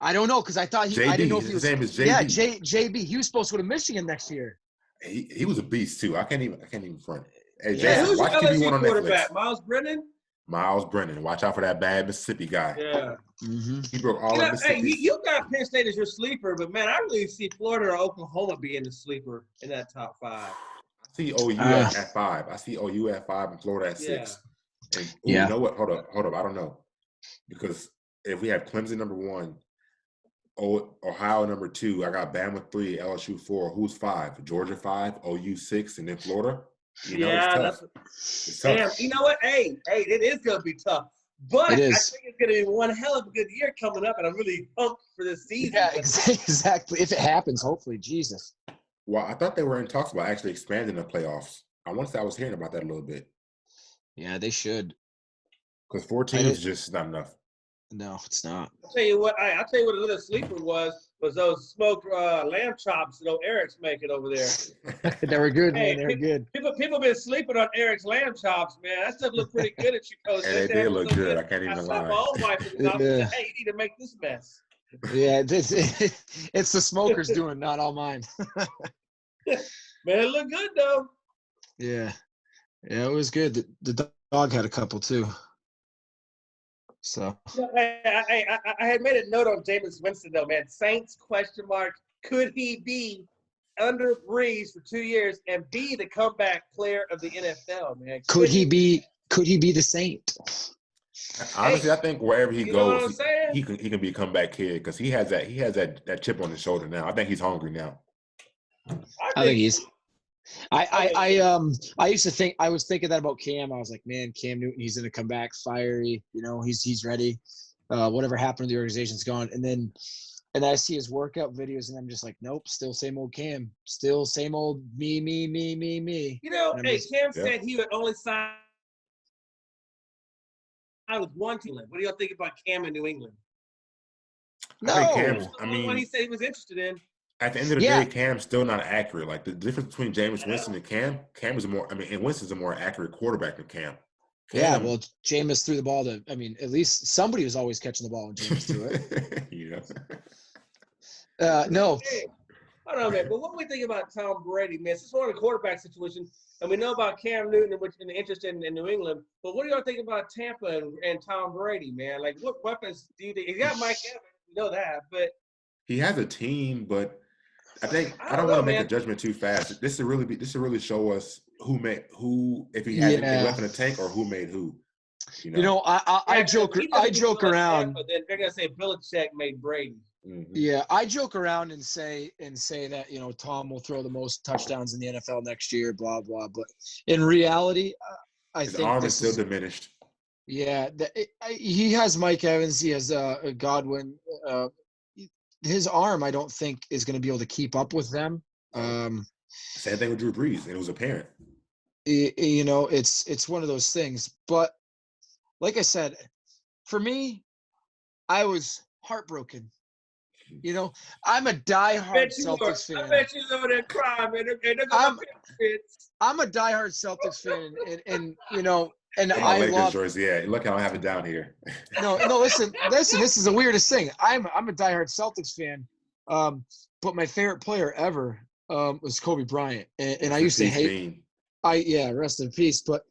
I don't know because I thought JB. I didn't know if he was. His name is JB. Yeah, JB. He was supposed to go to Michigan next year. He was a beast too. I can't even front. Hey, Yeah. Jason, Who's your watch QB1 LSU on quarterback? Netflix. Miles Brennan? Miles Brennan. Watch out for that bad Mississippi guy. Yeah. Mm-hmm. He broke all You of know, hey, Mississippi. you got Penn State as your sleeper, but man, I really see Florida or Oklahoma being the sleeper in that top 5. I see OU at 5. I see OU at 5 and Florida at 6. And Yeah. You know what? Hold up. I don't know. Because if we have Clemson number 1, Ohio number 2, I got Bama 3, LSU 4. Who's 5? Georgia 5, OU 6, and then Florida. You know, it's tough. It's tough. Damn, you know what? Hey, it is going to be tough. But I It think is. it's going to be one hell of a good year coming up, and I'm really pumped for this season. Yeah, exactly. If it happens, hopefully, Jesus. Well, I thought they were in talks about actually expanding the playoffs. I want to say I was hearing about that a little bit. Yeah, they should. Because 4 teams is just not enough. No, it's not. I'll tell you what another sleeper was those smoked lamb chops that Erik's making over there. They were good, Hey, man. They were good. People been sleeping on Erik's lamb chops, man. That stuff looked pretty good at you, coach. And they did look good. I can't even slapped lie. my own wife in the mouth and Yeah. said, hey, you need to make this mess. Yeah, it's the smokers doing, not all mine. Man, it looked good though. Yeah, it was good. The dog had a couple too. So I had made a note on Jameis Winston though, man. Saints ? Could he be under Breeze for 2 years and be the comeback player of the NFL, man? could he be the Saint? Honestly, I think wherever he you know what I'm goes, saying? he can be a comeback kid because he has that chip on his shoulder now. I think he's hungry now. I think he's. I used to think I was thinking that about Cam. I was like, man, Cam Newton, he's gonna come back fiery. You know, he's ready. Whatever happened to the organization's gone. And then I see his workout videos, and I'm just like, nope, still same old Cam, still same old me. You know, Cam Yeah. said he would only sign with one team. What do y'all think about Cam in New England? No, I think Cam's, The only one he said he was interested in. at the end of the Yeah. day, Cam's still not accurate. Like the difference between Jameis Winston and Cam is and Winston's a more accurate quarterback than Cam. yeah. Well, Jameis threw the ball to. I mean, at least somebody was always catching the ball when Jameis threw it. Yeah. No, Hey, I don't know, man. But what do we think about Tom Brady, man? This is one of the quarterback situations, and we know about Cam Newton and the interest in New England. But what do y'all think about Tampa and Tom Brady, man? Like, what weapons do you think? He got Mike Evans, we know that, but He has a team, but I think I I don't don't want know, to make man. a judgment too fast. This to really show us who if he has anything left in the tank or who made who. you know, I joke around. But then they're gonna say Belichick made Brady. Mm-hmm. Yeah, I joke around and say that Tom will throw the most touchdowns in the NFL next year, blah blah. But in reality, I His think arm this is still diminished. Yeah, he has Mike Evans. He has Godwin. His arm, I don't think, is going to be able to keep up with them. Same thing with Drew Brees, and it was apparent. It's one of those things. But like I said, for me, I was heartbroken. I'm a diehard Celtics fan. I bet you over there crying, man. I'm a diehard Celtics fan, and I Lakers love. jersey. Yeah, look, I don't have it down here. No. Listen. This is the weirdest thing. I'm a diehard Celtics fan, but my favorite player ever was Kobe Bryant, and I used to hate. Rest in peace. But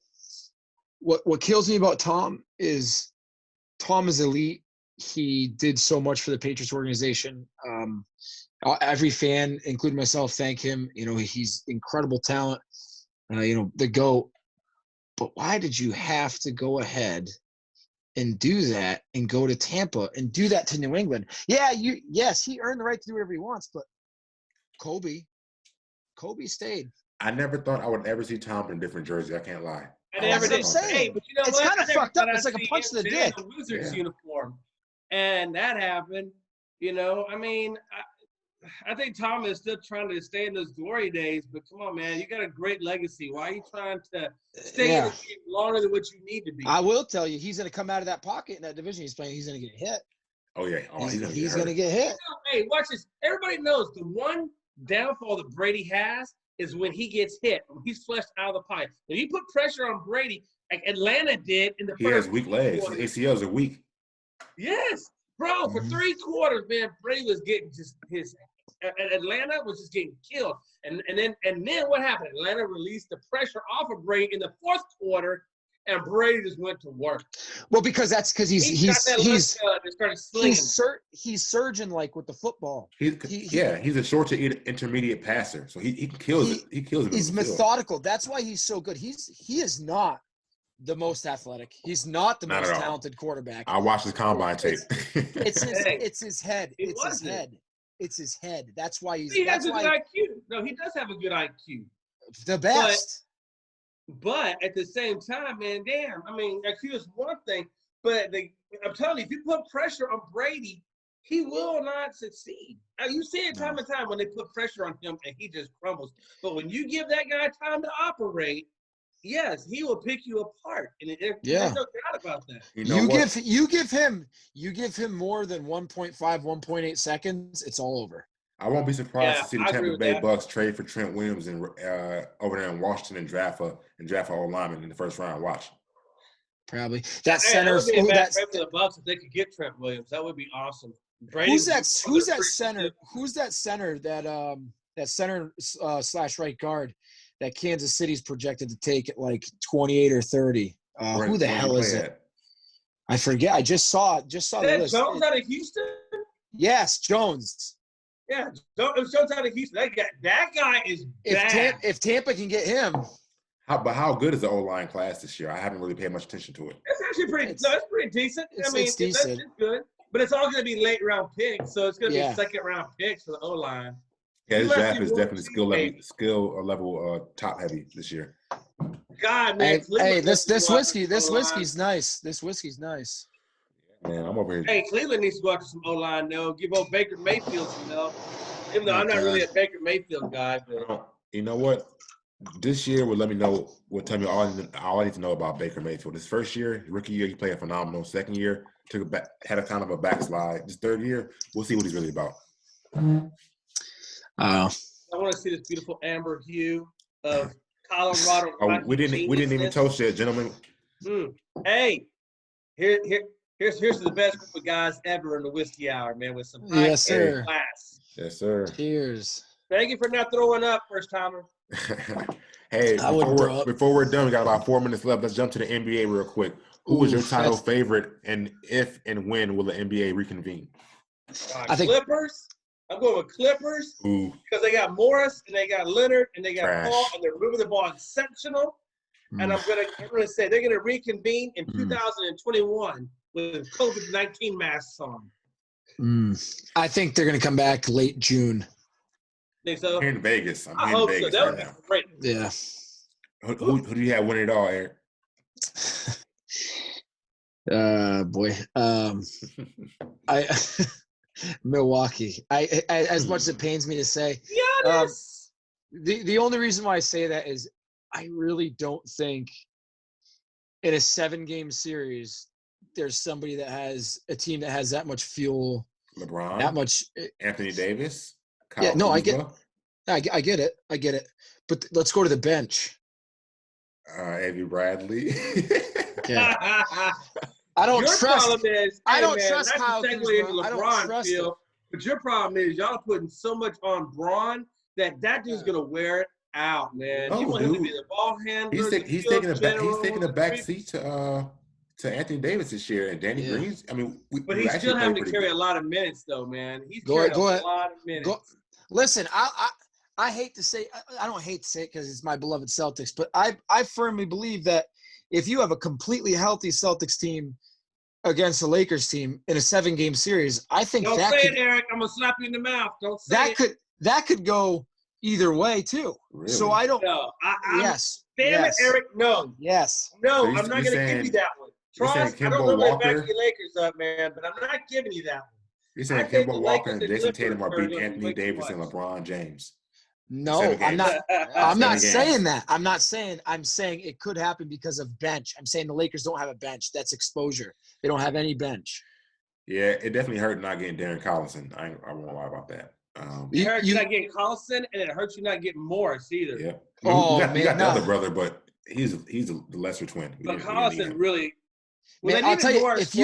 what kills me about Tom is elite. He did so much for the Patriots organization. Every fan, including myself, thank him. He's incredible talent. The GOAT. But why did you have to go ahead and do that and go to Tampa and do that to New England? Yeah, yes, he earned the right to do whatever he wants, but Kobe stayed. I never thought I would ever see Tom in a different jersey. I can't lie. I never did. Hey, but you know it's what? kind of fucked up. It's like a punch to the dick. Wizards uniform, and that happened. I mean, I think Tom is still trying to stay in those glory days, but come on, man, you got a great legacy. Why are you trying to stay in the game longer than what you need to be? I will tell you, he's going to come out of that pocket in that division he's playing. He's going to get hit. Oh yeah, he's going to get hit. Hey, watch this. Everybody knows the one downfall that Brady has is when he gets hit, when he's flushed out of the pocket. When you put pressure on Brady, like Atlanta did in the first. He has weak legs. His ACLs are weak. Yes, bro. For 3 quarters, man, Brady was getting just his. Atlanta was just getting killed, and then what happened? Atlanta released the pressure off of Brady in the 4th quarter, and Brady just went to work. Well, because he's surgeon like with the football. He's a short to intermediate passer, so he kills it. He kills it. He's methodical. That's why he's so good. He is not the most athletic. He's not the most talented quarterback. I watched his combine tape. It's his head. It's his head. That's why he has a good IQ. No, he does have a good IQ. The best. But at the same time, man, damn. I mean, IQ is one thing, but I'm telling you, if you put pressure on Brady, he will not succeed. Now, you see it time and time when they put pressure on him and he just crumbles. But when you give that guy time to operate, yes, he will pick you apart. And there's no doubt about that. You give him more than 1.5, 1.8 seconds, it's all over. I won't be surprised to see the Tampa Bay Bucks trade for Trent Williams and over there in Washington and draft a lineman in the first round. Watch. Probably that center. That would be a bad trade for the Bucks if they could get Trent Williams. That would be awesome. Who's that center? Who's that center? That center / right guard that Kansas City's projected to take at like 28 or 30. Who the hell is it? I forget. I just saw the list. Jones out of Houston? Yes, Jones. Yeah, it was Jones out of Houston. That guy is bad. If Tampa can get him. How good is the O-line class this year? I haven't really paid much attention to it. It's actually pretty decent. It's decent. It's good. But it's all going to be late round picks, so it's going to be second round picks for the O-line. Yeah, this draft is definitely skill level top heavy this year. God, man. Hey, this whiskey's nice. This whiskey's nice. Man, I'm over here. Hey, Cleveland needs to go after some O-line, though. Give old Baker Mayfield some help. Even though I'm not really a Baker Mayfield guy. But. You know what? This year will tell me all I need to know about Baker Mayfield. His first year, rookie year, he played phenomenal. Second year, had a kind of a backslide. His third year, we'll see what he's really about. I want to see this beautiful amber hue of Colorado. We didn't even toast yet, gentlemen. Hey, here's the best group of guys ever in the whiskey hour, man, with some high class. Yes, sir. Cheers. Thank you for not throwing up, first timer. Hey, before we're done, we got about 4 minutes left. Let's jump to the NBA real quick. Who was your title favorite, and if and when will the NBA reconvene? I think Clippers. I'm going with Clippers because they got Morris and they got Leonard and they got Paul and they're moving the ball exceptional. And I'm gonna say they're gonna reconvene in 2021 with COVID-19 masks on. I think they're gonna come back late June. Think so? Here in Vegas. I hope so. That would be great. Yeah. Who do you have winning it all, Erik? Boy. Milwaukee. I as much as it pains me to say, the only reason why I say that is I really don't think in a 7-game series there's somebody that has a team that has that much fuel. LeBron. That much. Anthony Davis. Kyle Kuzma. I get it. But let's go to the bench. Avery Bradley. I don't trust. I don't trust Kyle Kuzma. I don't trust him. But your problem is y'all putting so much on Braun that dude's gonna wear it out, man. You want him to be the ball handler. He's taking a back seat to Anthony Davis this year and Danny Green's. I mean, but he's still having to carry a lot of minutes, though, man. He's carrying a lot of minutes. Listen, I hate to say, I don't hate to say it because it's my beloved Celtics, but I firmly believe that if you have a completely healthy Celtics team against the Lakers team in a 7-game series, I think don't say it, Erik. I'm gonna slap you in the mouth. Don't say that could go either way too. Really? So I don't. No, yes. Damn it, Erik. No. Yes. No, so I'm not gonna give you that one. Tross, I don't know if they back the Lakers up, man, but I'm not giving you that one. You're saying Kemba Walker and Jason Tatum are beating Anthony Davis and LeBron James? No, I'm not. I'm not saying that. I'm saying it could happen because of bench. I'm saying the Lakers don't have a bench. That's exposure. They don't have any bench. Yeah, it definitely hurt not getting Darren Collison. I won't lie about that. It hurts you not getting Collison, and it hurts you not getting Morris either. Yeah. You got the other brother, but he's the lesser twin. But Collison really. Man, I'll tell you, if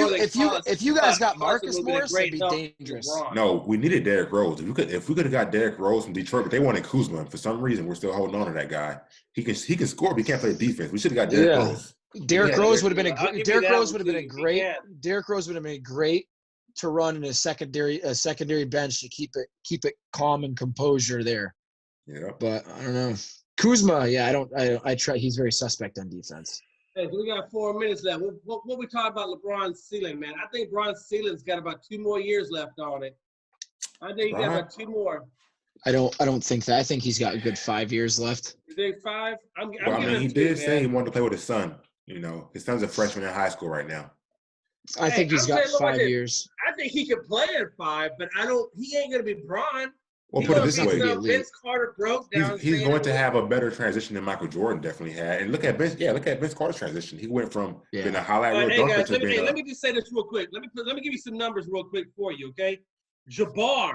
you guys got Marcus Morris, it'd be dangerous. No, we needed Derrick Rose. If we could have got Derrick Rose from Detroit, but they wanted Kuzma. And for some reason, we're still holding on to that guy. He can score, but he can't play defense. We should have got Derrick Rose. Derrick Rose would have been great to run in a secondary bench to keep it calm and composure there. Yeah. But I don't know. Kuzma, I try. He's very suspect on defense. Hey, we got 4 minutes left. What we talk about LeBron's ceiling, man? I think LeBron's ceiling's got about 2 more years left on it. I think he got about 2 more. I don't think that. I think he's got a good 5 years left. You think 5? He did say he wanted to play with his son. You know, his son's a freshman in high school right now. I think he's got 5 years. I think he can play at 5, but he ain't gonna be Bron. Well, put it this way. Vince Carter broke down. He's going to have a better transition than Michael Jordan definitely had. And look at Vince Carter's transition. He went from being a highlight reel dunker to being let me just say this real quick. Let me give you some numbers real quick for you, okay? Jabbar,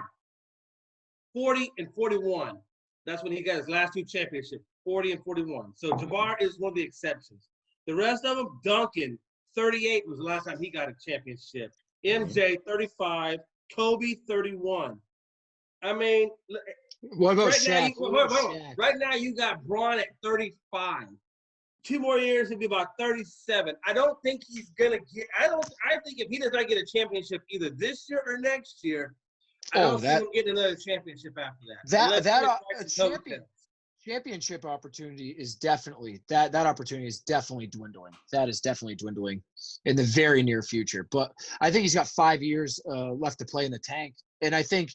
40 and 41. That's when he got his last 2 championships, 40 and 41. So Jabbar is one of the exceptions. The rest of them, Duncan, 38 was the last time he got a championship. MJ, 35. Kobe, 31. I mean, what about Shaq? Right now, you got Bron at 35. 2 more years, he'll be about 37. I don't think he's gonna get. I think if he does not get a championship either this year or next year, I don't see him getting another championship after that. Championship opportunity is definitely that opportunity is definitely dwindling. That is definitely dwindling in the very near future. But I think he's got 5 years left to play in the tank, and I think.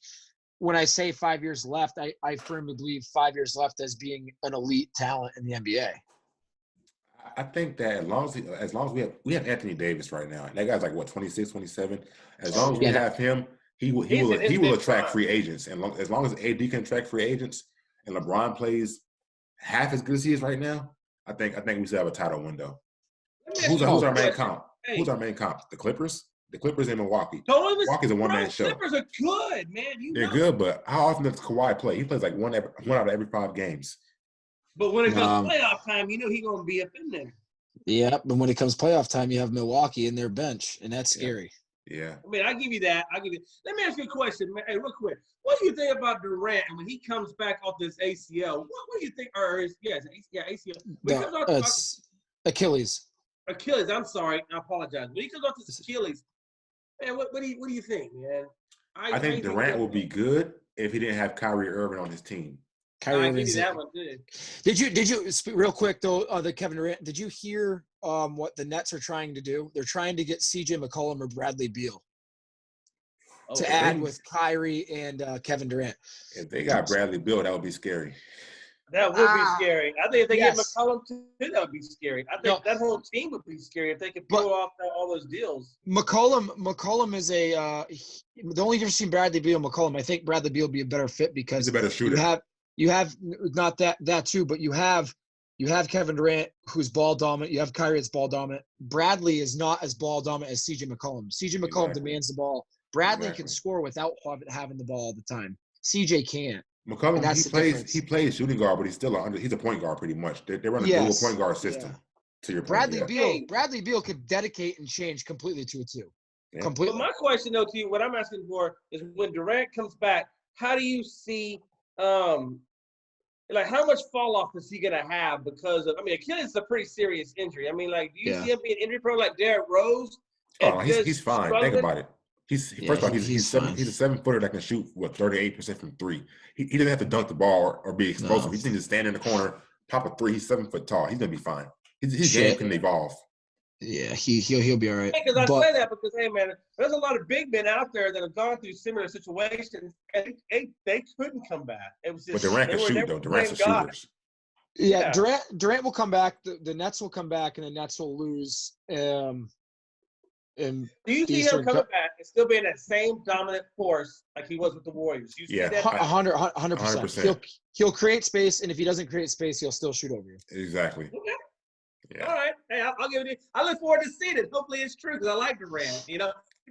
When I say 5 years left, I firmly believe 5 years left as being an elite talent in the NBA. I think that as long as we have Anthony Davis right now, that guy's like what 26, 27. As long as we have him, he will attract free agents, and as long as AD can attract free agents, and LeBron plays half as good as he is right now, I think we still have a title window. Who's our main comp? Who's our main comp? The Clippers. The Clippers in Milwaukee. Milwaukee's a one-man show. Clippers are good, man. They're good, but how often does Kawhi play? He plays like one out of every 5 games. But when it comes playoff time, you know he's going to be up in there. Yeah, but when it comes playoff time, you have Milwaukee in their bench, and that's scary. Yeah. I mean, I'll give you that. Let me ask you a question, man. Hey, real quick. What do you think about Durant and when he comes back off this ACL? What do you think? ACL. When he comes off Achilles. Achilles. I'm sorry. I apologize. When he comes off this Achilles, man, what do you think, man? I think Durant will be good if he didn't have Kyrie Irving on his team. I give you that one too. Did you real quick though? The Kevin Durant. Did you hear what the Nets are trying to do? They're trying to get CJ McCollum or Bradley Beal to add with Kyrie and Kevin Durant. If they got Bradley Beal, that would be scary. That would be scary. I think if they get McCollum too, that would be scary. I think that whole team would be scary if they could pull off all those deals. McCollum is the only difference between Bradley Beal and McCollum. I think Bradley Beal would be a better fit because he's a better shooter. You have not that too, but you have Kevin Durant who's ball dominant. You have Kyrie that's ball dominant. Bradley is not as ball dominant as CJ McCollum. CJ McCollum demands the ball. Bradley can score without having the ball all the time. CJ can't. McCollum, he plays shooting guard, but he's a point guard pretty much. They run a dual point guard system. To your point, Bradley Beal could dedicate and change completely to a 2. Yeah. Completely. But my question though to you, what I'm asking for is when Durant comes back, how do you see like how much fall off is he gonna have because of Achilles is a pretty serious injury. I mean, like do you see him being injury prone like Derrick Rose? Oh, he's fine. Think about it. He's a 7-footer that can shoot 38% from 3. He doesn't have to dunk the ball or be explosive. He just needs to stand in the corner, pop a 3. He's 7 foot tall. He's gonna be fine. His game can evolve. Yeah, he'll be all right. Because I say that because hey man, there's a lot of big men out there that have gone through similar situations and they couldn't come back. It was just, but Durant can shoot though. Durant's a shooter. Yeah, Durant will come back. The Nets will come back, and the Nets will lose. And do you see him coming back and still being that same dominant force like he was with the Warriors? You see that? 100%. He'll create space, and if he doesn't create space, he'll still shoot over you. Exactly. Okay. Yeah. All right. Hey, I'll give it. I look forward to seeing it. Hopefully, it's true because I like Durant.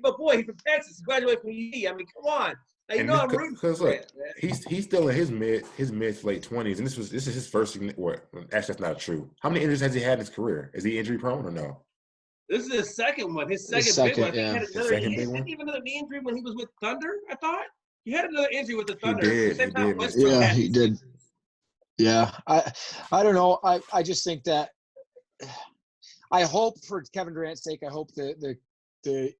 But boy, he's from Texas. He graduated from UT. I mean, come on. Now, I'm rooting for Durant. He's still in his mid to late 20s, and this is his first. Actually, that's not true. How many injuries has he had in his career? Is he injury prone or no? This is his second one. His second big one. Yeah. He had another. He didn't even another knee injury when he was with Thunder. I thought he had another injury with the Thunder. He did. He did. Yeah, I don't know. I just think that I hope for Kevin Durant's sake, I hope the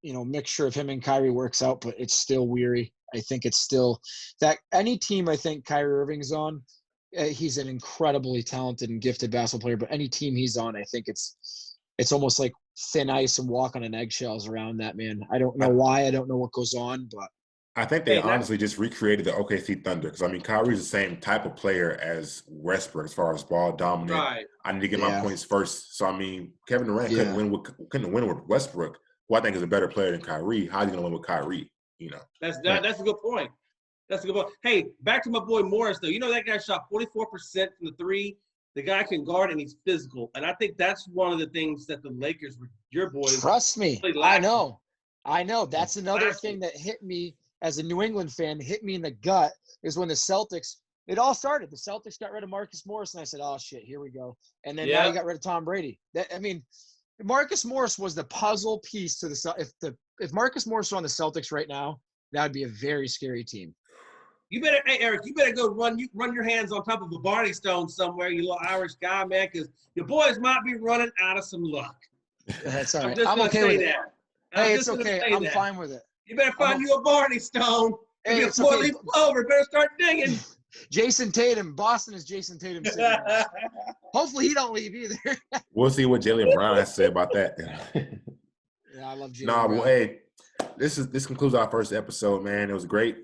mixture of him and Kyrie works out, but it's still weary. I think it's still that any team I think Kyrie Irving's on, he's an incredibly talented and gifted basketball player, but any team he's on, I think it's almost like thin ice and walk on an eggshells around that man. I don't know why. I don't know what goes on, but I think they honestly just recreated the OKC Thunder because, I mean, Kyrie's the same type of player as Westbrook as far as ball dominant. Right. I need to get my points first. So, I mean, Kevin Durant couldn't win with Westbrook, who I think is a better player than Kyrie. How's he going to win with Kyrie? That's a good point. That's a good point. Hey, back to my boy Morris, though. That guy shot 44% from the three. The guy can guard and he's physical. And I think that's one of the things that the Lakers, your boys, trust me. I know. That's another thing that hit me as a New England fan, hit me in the gut is when the Celtics, it all started. The Celtics got rid of Marcus Morris, and I said, oh, shit, here we go. And then now you got rid of Tom Brady. Marcus Morris was the puzzle piece to the – if Marcus Morris was on the Celtics right now, that would be a very scary team. Hey, Erik, you better go run your hands on top of a Barney Stone somewhere, you little Irish guy, man, because your boys might be running out of some luck. That's all right. I'm okay with it. Hey, it's okay. I'm fine with it. You better find you a Barney Stone. Hey, it's okay. Over. Better start digging. Jason Tatum. Boston is Jason Tatum. Hopefully he don't leave either. We'll see what Jaylen Brown has to say about that. Yeah, I love Jaylen Brown. Well, hey, this concludes our first episode, man. It was great.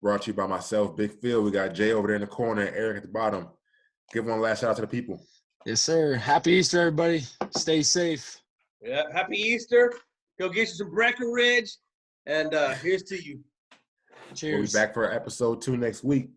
Brought to you by myself, Big Phil. We got Jay over there in the corner, Erik at the bottom. Give one last shout out to the people. Yes, sir. Happy Easter, everybody. Stay safe. Yeah, happy Easter. Go get you some Breckenridge. And here's to you. Cheers. We'll be back for episode 2 next week.